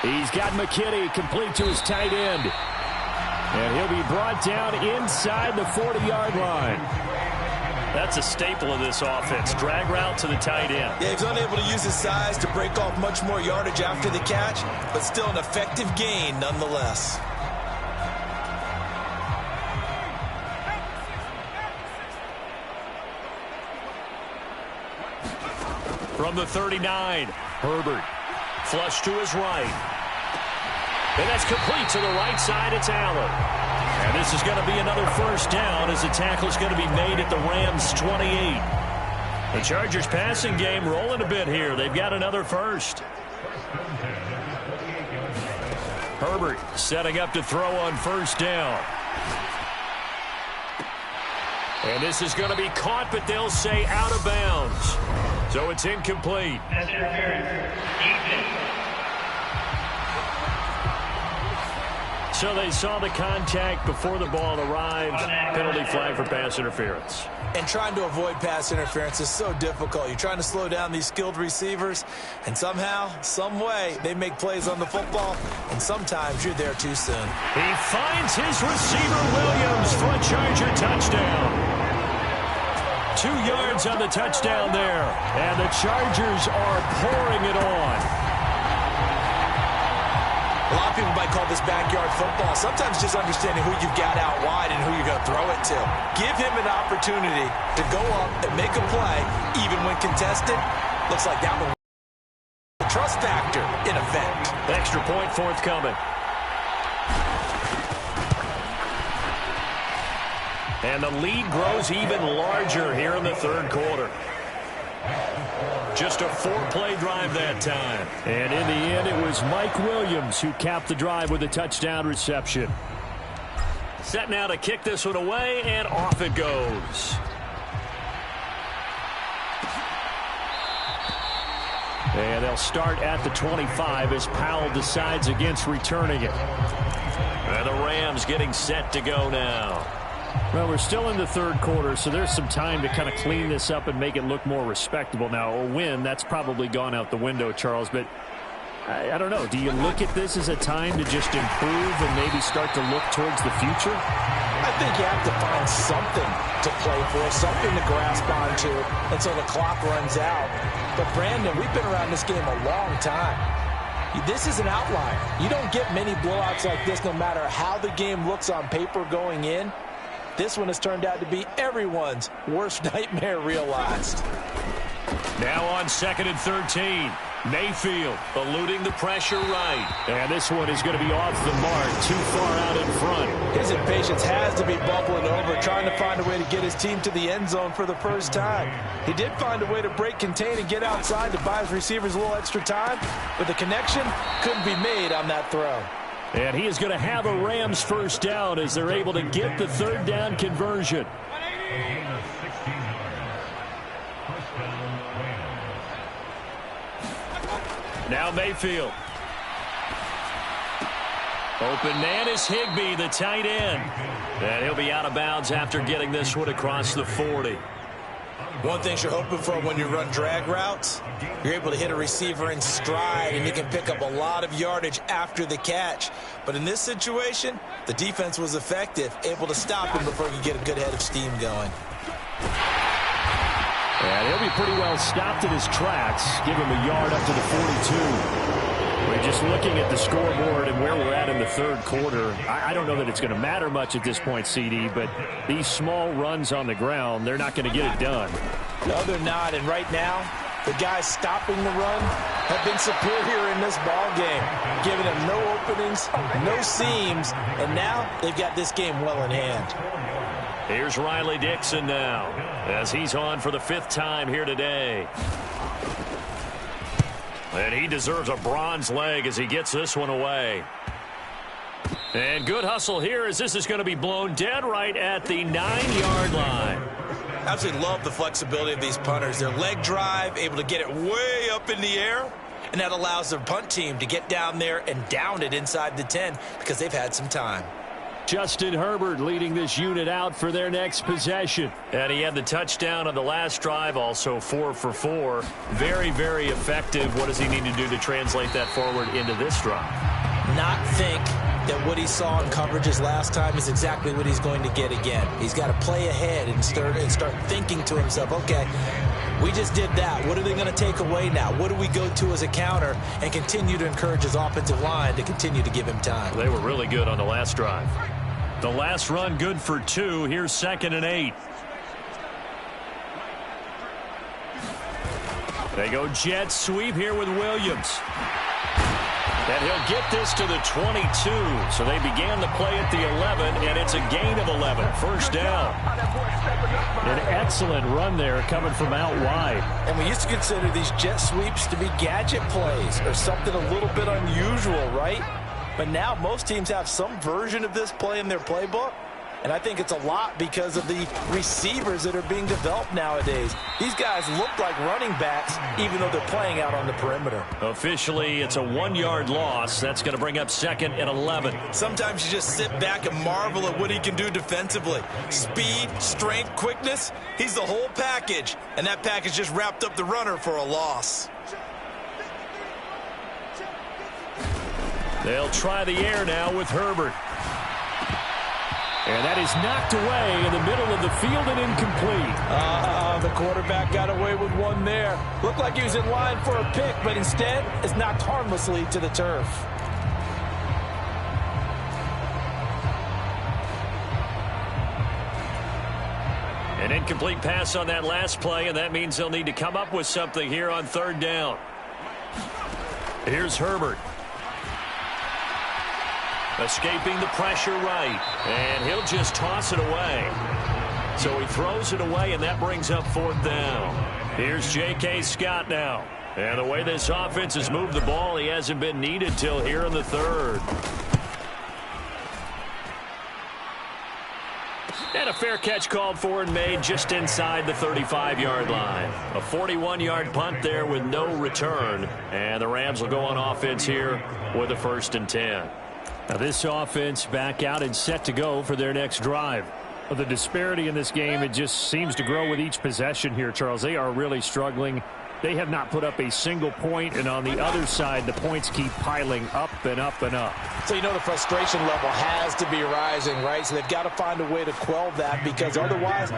He's got McKinney complete to his tight end. And he'll be brought down inside the 40-yard line. That's a staple of this offense. Drag route to the tight end. Yeah, he's unable to use his size to break off much more yardage after the catch, but still an effective gain nonetheless. From the 39, Herbert. Flush to his right. And that's complete to the right side. It's Allen. And this is going to be another first down as the tackle is going to be made at the Rams' 28. The Chargers passing game rolling a bit here. They've got another first. Herbert setting up to throw on first down. And this is going to be caught, but they'll say out of bounds. So it's incomplete. So they saw the contact before the ball arrived. Penalty flag for pass interference. And trying to avoid pass interference is so difficult. You're trying to slow down these skilled receivers, and somehow, some way, they make plays on the football, and sometimes you're there too soon. He finds his receiver, Williams, for a Charger touchdown. 2 yards on the touchdown there, and the Chargers are pouring it on. A lot of people might call this backyard football. Sometimes just understanding who you've got out wide and who you're going to throw it to. Give him an opportunity to go up and make a play, even when contested. Looks like that one. Trust factor in effect. Extra point forthcoming. And the lead grows even larger here in the third quarter. Just a 4-play drive that time. And in the end, it was Mike Williams who capped the drive with a touchdown reception. Set now to kick this one away, and off it goes. And they'll start at the 25 as Powell decides against returning it. And the Rams getting set to go now. Well, we're still in the third quarter, so there's some time to kind of clean this up and make it look more respectable. Now, a win, that's probably gone out the window, Charles, but I don't know. Do you look at this as a time to just improve and maybe start to look towards the future? I think you have to find something to play for, something to grasp onto until the clock runs out. But, Brandon, we've been around this game a long time. This is an outlier. You don't get many blowouts like this no matter how the game looks on paper going in. This one has turned out to be everyone's worst nightmare realized. Now on 2nd and 13. Mayfield eluding the pressure right. And this one is going to be off the mark, too far out in front. His impatience has to be bubbling over, trying to find a way to get his team to the end zone for the first time. He did find a way to break contain and get outside to buy his receivers a little extra time, but the connection couldn't be made on that throw. And he is going to have a Rams first down as they're able to get the third down conversion. Now Mayfield. Open man is Higbee, the tight end. And he'll be out of bounds after getting this one across the 40. One thing you're hoping for when you run drag routes, you're able to hit a receiver in stride and you can pick up a lot of yardage after the catch. But in this situation, the defense was effective, able to stop him before he could get a good head of steam going. And he'll be pretty well stopped in his tracks. Give him a yard up to the 42. We're just looking at the scoreboard and where we're at in the third quarter. I don't know that it's going to matter much at this point, CD, but these small runs on the ground, they're not going to get it done. No, they're not. And right now, the guys stopping the run have been superior in this ball game, giving them no openings, no seams, and now they've got this game well in hand. Here's Riley Dixon now as he's on for the 5th time here today. And he deserves a bronze leg as he gets this one away. And good hustle here as this is going to be blown dead right at the 9-yard line. Absolutely love the flexibility of these punters. Their leg drive, able to get it way up in the air, and that allows their punt team to get down there and down it inside the 10 because they've had some time. Justin Herbert leading this unit out for their next possession. And he had the touchdown on the last drive, also 4 for 4. Very, very effective. What does he need to do to translate that forward into this drive? Not think that what he saw in coverages last time is exactly what he's going to get again. He's got to play ahead and start thinking to himself, okay, we just did that. What are they going to take away now? What do we go to as a counter? And continue to encourage his offensive line to continue to give him time. They were really good on the last drive. The last run good for 2. Here's 2nd and 8. They go jet sweep here with Williams. And he'll get this to the 22. So they began the play at the 11, and it's a gain of 11. First down. An excellent run there coming from out wide. And we used to consider these jet sweeps to be gadget plays or something a little bit unusual, right? But now most teams have some version of this play in their playbook. And I think it's a lot because of the receivers that are being developed nowadays. These guys look like running backs even though they're playing out on the perimeter. Officially, it's a 1-yard loss. That's going to bring up 2nd and 11. Sometimes you just sit back and marvel at what he can do defensively. Speed, strength, quickness. He's the whole package. And that package just wrapped up the runner for a loss. They'll try the air now with Herbert. And that is knocked away in the middle of the field and incomplete. The quarterback got away with one there. Looked like he was in line for a pick, but instead is knocked harmlessly to the turf. An incomplete pass on that last play, and that means they'll need to come up with something here on 3rd down. Here's Herbert. Escaping the pressure right. And he'll just toss it away. So he throws it away, and that brings up 4th down. Here's J.K. Scott now. And the way this offense has moved the ball, he hasn't been needed till here in the 3rd. And a fair catch called for and made just inside the 35-yard line. A 41-yard punt there with no return. And the Rams will go on offense here with a 1st and 10. Now this offense back out and set to go for their next drive. Well, the disparity in this game, it just seems to grow with each possession here, Charles. They are really struggling. They have not put up a single point, and on the other side, the points keep piling up and up and up. So you know the frustration level has to be rising, right? So they've got to find a way to quell that because otherwise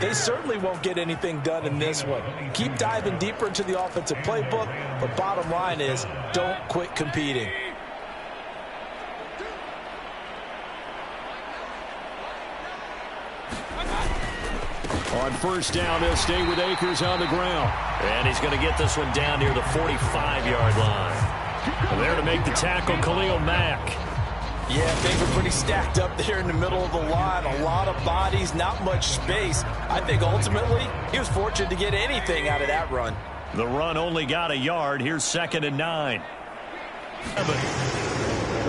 they certainly won't get anything done in this one. Keep diving deeper into the offensive playbook, but bottom line is don't quit competing. On 1st down, they'll stay with Akers on the ground. And he's going to get this one down near the 45-yard line. And there to make the tackle, Khalil Mack. Yeah, things were pretty stacked up there in the middle of the line. A lot of bodies, not much space. I think ultimately he was fortunate to get anything out of that run. The run only got a yard. Here's 2nd and 9.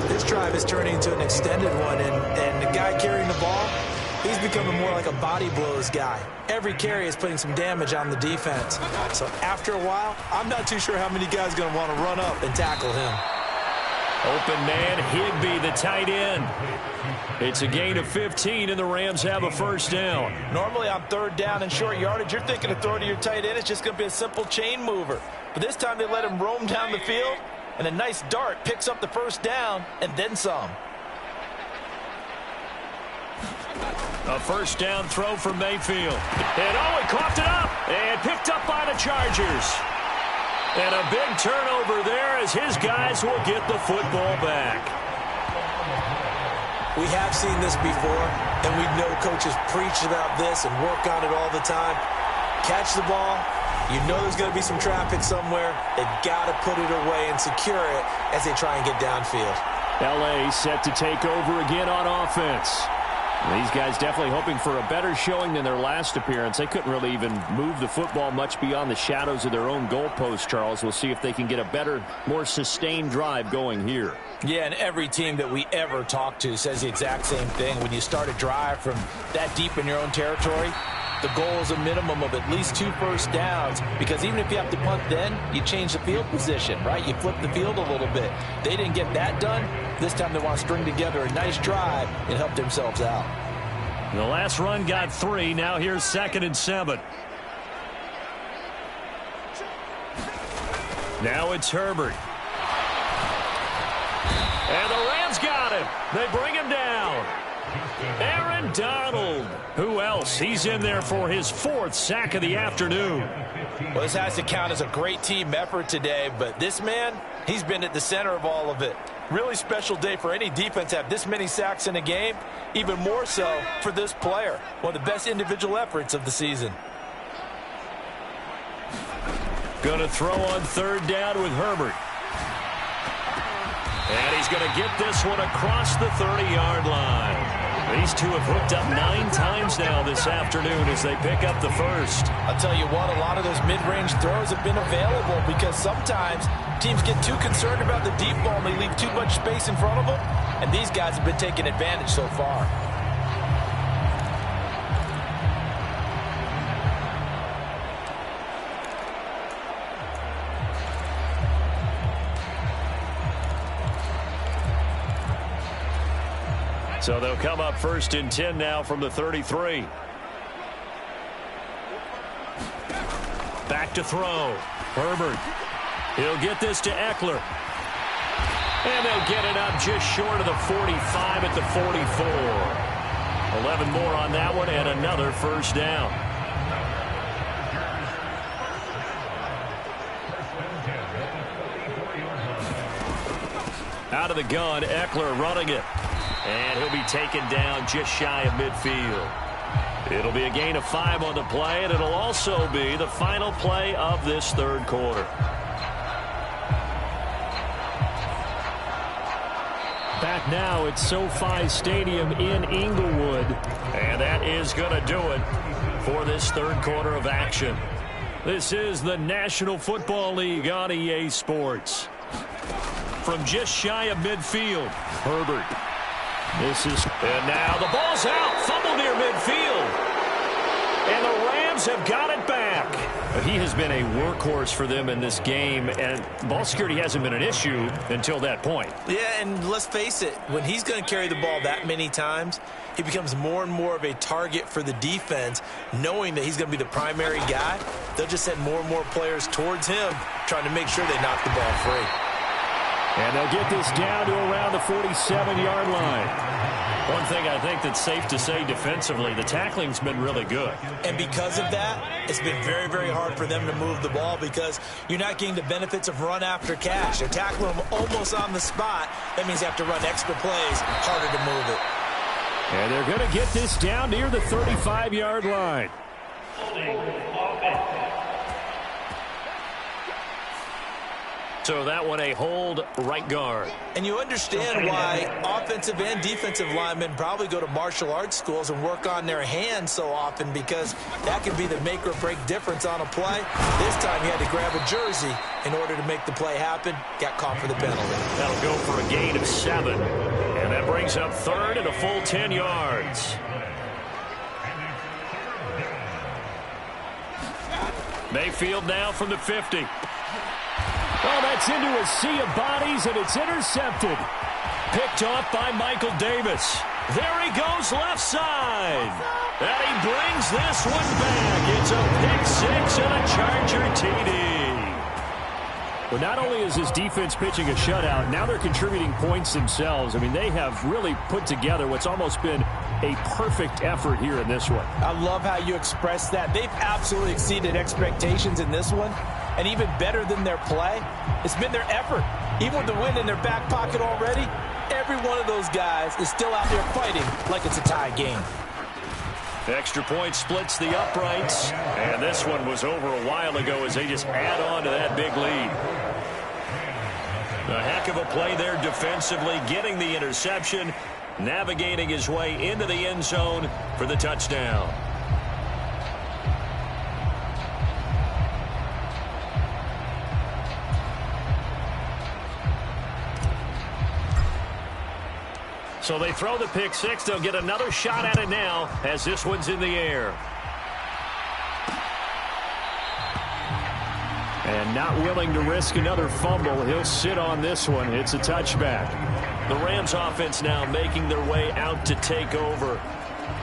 This drive is turning into an extended one, and the guy carrying the ball, he's becoming more like a body blows guy. Every carry is putting some damage on the defense. So after a while, I'm not too sure how many guys are going to want to run up and tackle him. Open man, Higbee, the tight end. It's a gain of 15, and the Rams have a 1st down. Normally on 3rd down and short yardage, you're thinking of throwing to your tight end. It's just going to be a simple chain mover. But this time they let him roam down the field, and a nice dart picks up the 1st down and then some. A 1st down throw for Mayfield. And he coughed it up and picked up by the Chargers. And a big turnover there as his guys will get the football back. We have seen this before, and we know coaches preach about this and work on it all the time. Catch the ball. You know there's going to be some traffic somewhere. They've got to put it away and secure it as they try and get downfield. L.A. set to take over again on offense. These guys definitely hoping for a better showing than their last appearance. They couldn't really even move the football much beyond the shadows of their own goalpost, Charles. We'll see if they can get a better, more sustained drive going here. Yeah, and every team that we ever talk to says the exact same thing. When you start a drive from that deep in your own territory, the goal is a minimum of at least 2 first downs, because even if you have to punt then, you change the field position, right? You flip the field a little bit. They didn't get that done. This time they want to string together a nice drive and help themselves out. The last run got 3. Now here's 2nd and 7. Now it's Herbert. And the Rams got him. They bring him down. Aaron Donald. Who else? He's in there for his 4th sack of the afternoon. Well, this has to count as a great team effort today, but this man, he's been at the center of all of it. Really special day for any defense to have this many sacks in a game, even more so for this player. One of the best individual efforts of the season. Going to throw on 3rd down with Herbert. And he's going to get this one across the 30-yard line. These two have hooked up 9 times now this afternoon as they pick up the first. I'll tell you what, a lot of those mid-range throws have been available because sometimes teams get too concerned about the deep ball and they leave too much space in front of them, and these guys have been taking advantage so far. So they'll come up 1st and 10 now from the 33. Back to throw. Herbert. He'll get this to Eckler. And they'll get it up just short of the 45 at the 44. 11 more on that one and another first down. Out of the gun, Eckler running it. And he'll be taken down just shy of midfield. It'll be a gain of 5 on the play, and it'll also be the final play of this 3rd quarter. Back now at SoFi Stadium in Inglewood. And that is going to do it for this 3rd quarter of action. This is the National Football League on EA Sports. From just shy of midfield, Herbert. And now the ball's out. Fumble near midfield. And the Rams have got it back. He has been a workhorse for them in this game, and ball security hasn't been an issue until that point. Yeah, and let's face it, when he's going to carry the ball that many times, he becomes more and more of a target for the defense, knowing that he's going to be the primary guy. They'll just send more and more players towards him, trying to make sure they knock the ball free. And they'll get this down to around the 47-yard line. One thing I think that's safe to say defensively, the tackling's been really good. And because of that, it's been very, very hard for them to move the ball because you're not getting the benefits of run after catch. They're tackling them almost on the spot. That means you have to run extra plays, harder to move it. And they're going to get this down near the 35-yard line. So that one a hold right guard. And you understand why offensive and defensive linemen probably go to martial arts schools and work on their hands so often, because that can be the make or break difference on a play. This time he had to grab a jersey in order to make the play happen. Got caught for the penalty. That'll go for a gain of 7. And that brings up 3rd and a full 10 yards. Mayfield now from the 50. Oh, that's into a sea of bodies, and it's intercepted. Picked off by Michael Davis. There he goes left side. And he brings this one back. It's a pick 6 and a Charger TD. Well, not only is his defense pitching a shutout, now they're contributing points themselves. I mean, they have really put together what's almost been a perfect effort here in this one. I love how you express that. They've absolutely exceeded expectations in this one. And even better than their play, it's been their effort. Even with the win in their back pocket already, every one of those guys is still out there fighting like it's a tie game. Extra point splits the uprights. And this one was over a while ago as they just add on to that big lead. A heck of a play there defensively, getting the interception. navigating his way into the end zone for the touchdown. So they throw the pick six. They'll get another shot at it now as this one's in the air. And not willing to risk another fumble. He'll sit on this one. It's a touchback. The Rams offense now making their way out to take over.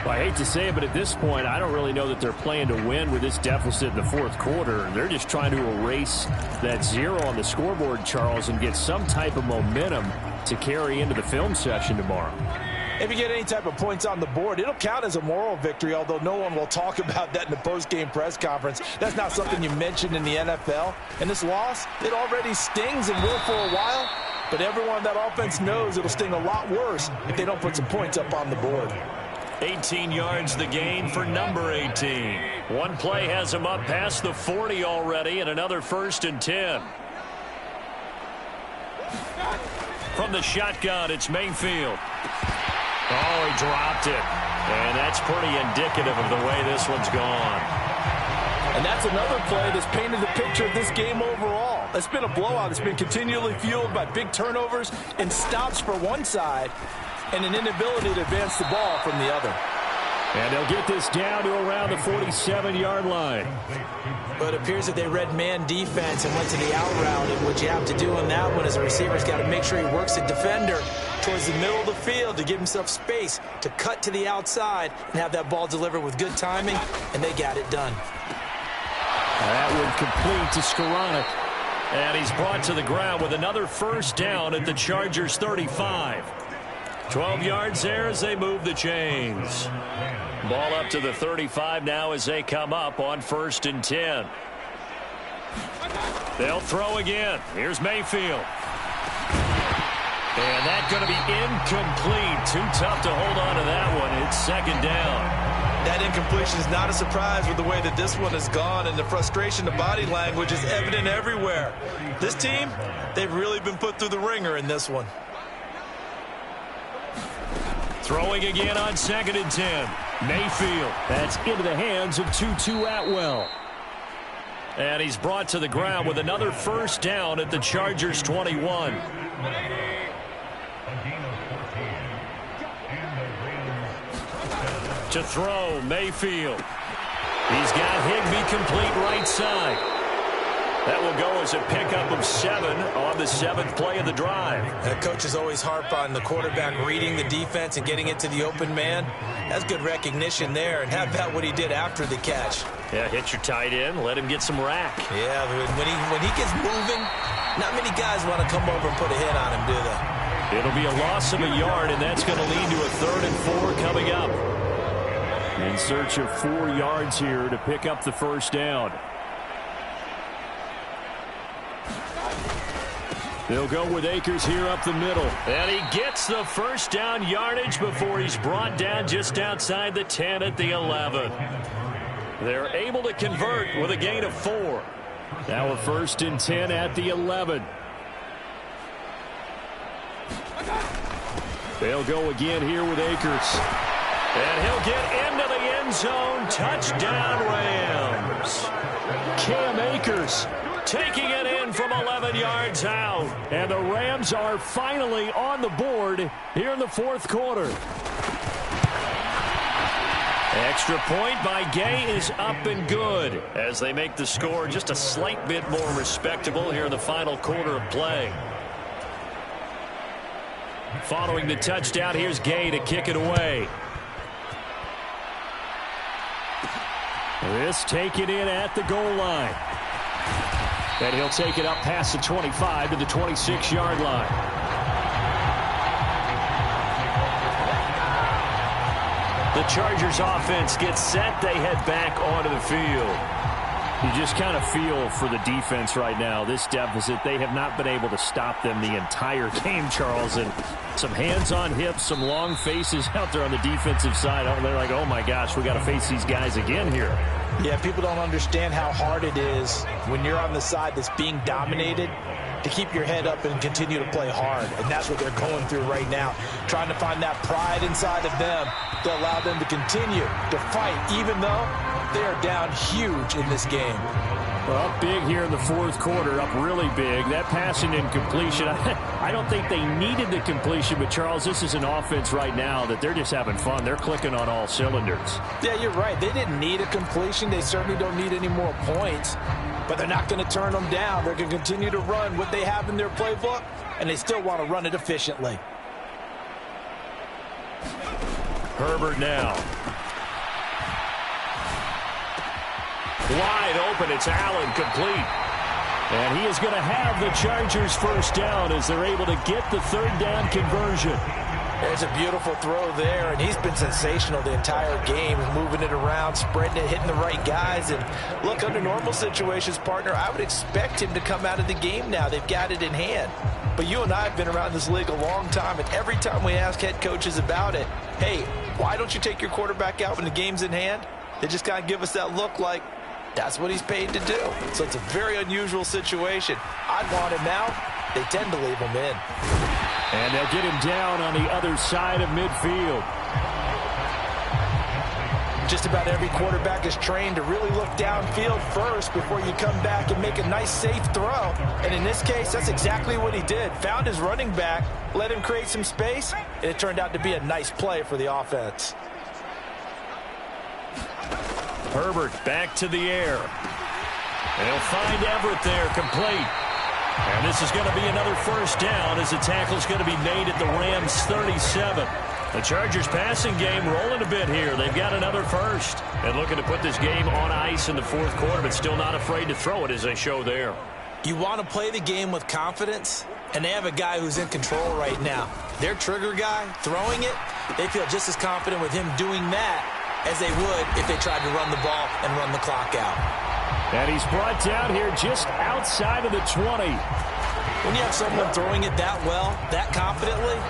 Well, I hate to say it, but at this point, I don't really know that they're playing to win with this deficit in the fourth quarter. They're just trying to erase that zero on the scoreboard, Charles, and get some type of momentum to carry into the film session tomorrow. If you get any type of points on the board, it'll count as a moral victory, although no one will talk about that in the post-game press conference. That's not something you mentioned in the NFL. And this loss, it already stings and will for a while, but everyone in that offense knows it'll sting a lot worse if they don't put some points up on the board. 18 yards the gain for number 18. One play has him up past the 40 already, and another 1st and 10. From the shotgun, it's Mayfield. Oh, he dropped it. And that's pretty indicative of the way this one's gone. And that's another play that's painted the picture of this game overall. It's been a blowout. It's been continually fueled by big turnovers and stops for one side and an inability to advance the ball from the other. And they'll get this down to around the 47-yard line. But it appears that they read man defense and went to the out route. And what you have to do on that one is a receiver's got to make sure he works the defender towards the middle of the field to give himself space to cut to the outside and have that ball delivered with good timing, and they got it done. That one complete to Skoranek. And he's brought to the ground with another 1st down at the Chargers' 35. 12 yards there as they move the chains. Ball up to the 35 now as they come up on 1st and 10. They'll throw again. Here's Mayfield. And that's going to be incomplete. Too tough to hold on to that one. It's 2nd down. That incompletion is not a surprise with the way that this one has gone, and the frustration, the body language is evident everywhere. This team, they've really been put through the ringer in this one. Throwing again on 2nd and 10. Mayfield. That's into the hands of Tutu Atwell. And he's brought to the ground with another 1st down at the Chargers' 21. To throw, Mayfield. He's got Higbee complete right side. That will go as a pickup of 7 on the 7th play of the drive. Coaches always harp on the quarterback reading the defense and getting it to the open man. That's good recognition there, and how about what he did after the catch? Yeah, hit your tight end, let him get some rack. Yeah, when he gets moving, not many guys want to come over and put a hit on him, do they? It'll be a loss of a yard, and that's going to lead to a 3rd and 4 coming up. In search of 4 yards here to pick up the 1st down. They'll go with Akers here up the middle. And he gets the 1st down yardage before he's brought down just outside the 10 at the 11. They're able to convert with a gain of 4. Now a 1st and 10 at the 11. They'll go again here with Akers. And he'll get into the end zone. Touchdown, Rams. Cam Akers taking it in from 11 yards out. And the Rams are finally on the board here in the 4th quarter. Extra point by Gay is up and good as they make the score just a slight bit more respectable here in the final quarter of play. Following the touchdown, here's Gay to kick it away. This taken in at the goal line. And he'll take it up past the 25 to the 26-yard line. The Chargers offense gets set. They head back onto the field. You just kind of feel for the defense right now. This deficit, they have not been able to stop them the entire game, Charles. And some hands on hips, some long faces out there on the defensive side. They're like, oh, my gosh, we got to face these guys again here. Yeah, people don't understand how hard it is when you're on the side that's being dominated to keep your head up and continue to play hard. And that's what they're going through right now, trying to find that pride inside of them to allow them to continue to fight, even though they are down huge in this game. Well, up big here in the fourth quarter, up really big. That passing incompletion, I don't think they needed the completion, but Charles, this is an offense right now that they're just having fun. They're clicking on all cylinders. Yeah, you're right. They didn't need a completion. They certainly don't need any more points, but they're not going to turn them down. They're going to continue to run what they have in their playbook, and they still want to run it efficiently. Herbert now. Wide open, it's Allen, complete. And he is going to have the Chargers first down as they're able to get the third down conversion. There's a beautiful throw there, and he's been sensational the entire game, moving it around, spreading it, hitting the right guys. And look, under normal situations, partner, I would expect him to come out of the game now. They've got it in hand. But you and I have been around this league a long time, and every time we ask head coaches about it, hey, why don't you take your quarterback out when the game's in hand? They just kind of give us that look like, that's what he's paid to do. So it's a very unusual situation. I'd want him now. They tend to leave him in. And they'll get him down on the other side of midfield. Just about every quarterback is trained to really look downfield first before you come back and make a nice, safe throw. And in this case, that's exactly what he did. Found his running back, let him create some space, and it turned out to be a nice play for the offense. Herbert back to the air. And he'll find Everett there, complete. And this is going to be another first down as the tackle's going to be made at the Rams' 37. The Chargers passing game rolling a bit here. They've got another first. And looking to put this game on ice in the fourth quarter, but still not afraid to throw it as they show there. You want to play the game with confidence, and they have a guy who's in control right now. Their trigger guy, throwing it, they feel just as confident with him doing that as they would if they tried to run the ball and run the clock out. And he's brought down here just outside of the 20. When you have someone throwing it that well, that confidently,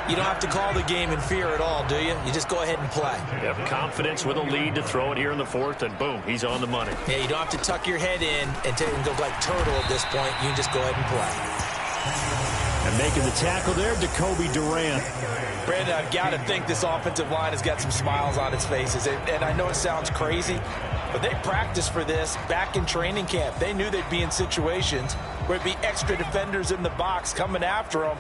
you don't have to call the game in fear at all, do you? You just go ahead and play. You have confidence with a lead to throw it here in the fourth, and boom, he's on the money. Yeah, you don't have to tuck your head in and go like turtle at this point. You can just go ahead and play. And making the tackle there, Jacoby Durant. Brandon, I've got to think this offensive line has got some smiles on its faces. And I know it sounds crazy, but they practiced for this back in training camp. They knew they'd be in situations where it'd be extra defenders in the box coming after them,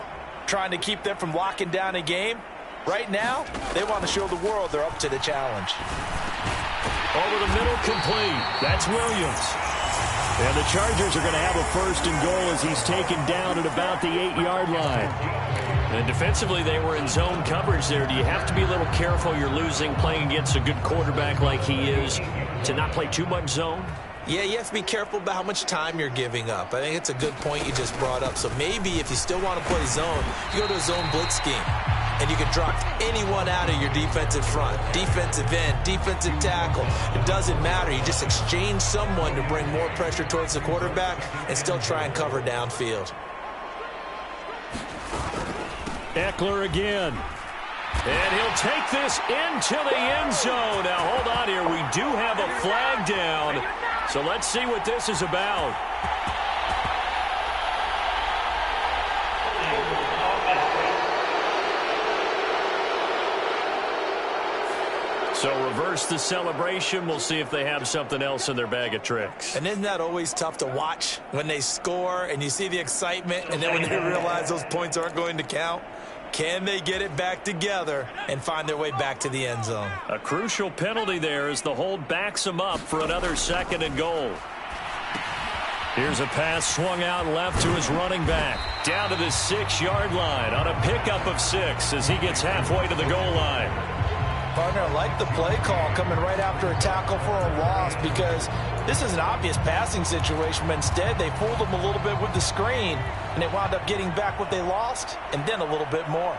trying to keep them from locking down a game. Right now, they want to show the world they're up to the challenge. Over the middle, complete. That's Williams. And the Chargers are going to have a first and goal as he's taken down at about the 8-yard line. And defensively, they were in zone coverage there. Do you have to be a little careful? You're losing, playing against a good quarterback like he is, to not play too much zone? Yeah, you have to be careful about how much time you're giving up. I think it's a good point you just brought up. So maybe if you still want to play zone, you go to a zone blitz scheme. And you can drop anyone out of your defensive front, defensive end, defensive tackle. It doesn't matter. You just exchange someone to bring more pressure towards the quarterback and still try and cover downfield. Eckler again. And he'll take this into the end zone. Now, hold on here. We do have a flag down. So let's see what this is about. So reverse the celebration. We'll see if they have something else in their bag of tricks. And isn't that always tough to watch when they score and you see the excitement, and then when they realize those points aren't going to count? Can they get it back together and find their way back to the end zone? A crucial penalty there as the hold backs them up for another second and goal. Here's a pass swung out left to his running back. Down to the 6-yard line on a pickup of 6 as he gets halfway to the goal line. Partner, I like the play call coming right after a tackle for a loss, because this is an obvious passing situation, but instead they fooled them a little bit with the screen, and they wound up getting back what they lost and then a little bit more.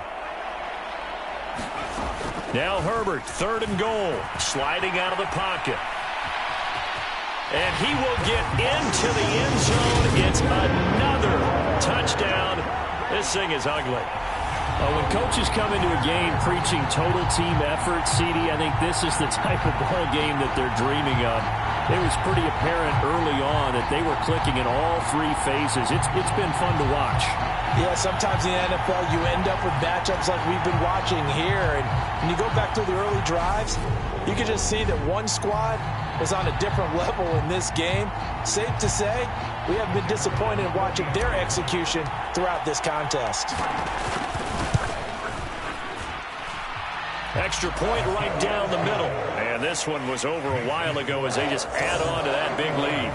Now Herbert, 3rd and goal, sliding out of the pocket. And he will get into the end zone. It's another touchdown. This thing is ugly. When coaches come into a game preaching total team effort, CD, I think this is the type of ball game that they're dreaming of. It was pretty apparent early on that they were clicking in all three phases. It's been fun to watch. Yeah, sometimes in the NFL you end up with matchups like we've been watching here. And when you go back to the early drives, you can just see that one squad was on a different level in this game. Safe to say, we haven't been disappointed in watching their execution throughout this contest. Extra point right down the middle. And this one was over a while ago as they just add on to that big lead.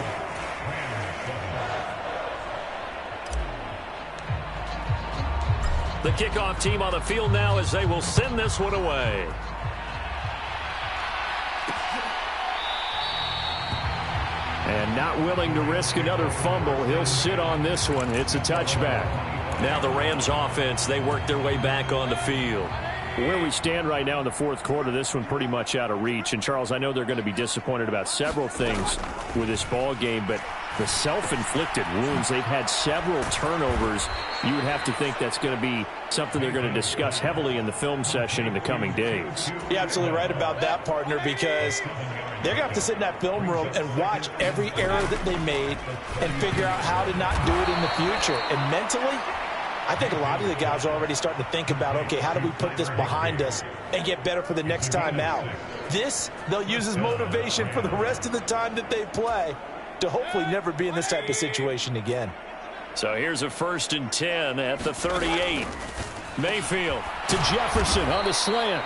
The kickoff team on the field now as they will send this one away. And not willing to risk another fumble. He'll sit on this one. It's a touchback. Now the Rams offense, they work their way back on the field. Where we stand right now in the fourth quarter, this one pretty much out of reach. And, Charles, I know they're going to be disappointed about several things with this ball game, but the self-inflicted wounds, they've had several turnovers. You would have to think that's going to be something they're going to discuss heavily in the film session in the coming days. You're absolutely right about that, partner, because they're going to have to sit in that film room and watch every error that they made and figure out how to not do it in the future. And mentally, I think a lot of the guys are already starting to think about, okay, how do we put this behind us and get better for the next time out? This, they'll use as motivation for the rest of the time that they play to hopefully never be in this type of situation again. So here's a 1st and 10 at the 38. Mayfield to Jefferson on the slant.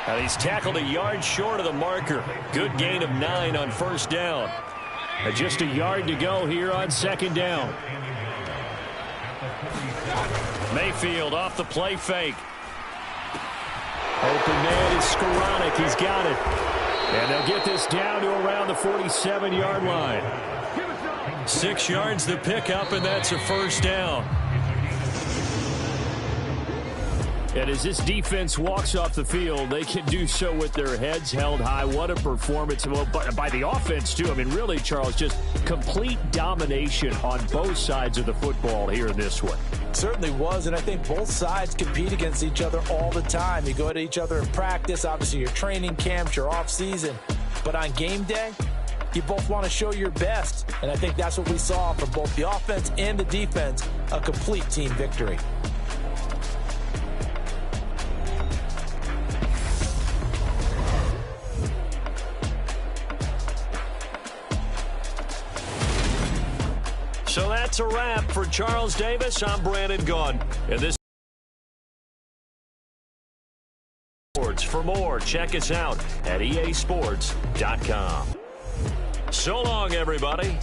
And he's tackled a yard short of the marker. Good gain of 9 on 1st down. And just a yard to go here on 2nd down. Mayfield off the play fake. Open man is Skoranek. He's got it. And they'll get this down to around the 47-yard line. 6 yards the pickup, and that's a 1st down. And as this defense walks off the field, they can do so with their heads held high. What a performance by the offense, too. I mean, really, Charles, just complete domination on both sides of the football here in this one. Certainly was, and I think both sides compete against each other all the time. You go to each other in practice, obviously your training camps, your off-season. But on game day, you both want to show your best. And I think that's what we saw from both the offense and the defense, a complete team victory. So that's a wrap for Charles Davis. I'm Brandon Gaudin. And this for more, check us out at easports.com. So long, everybody.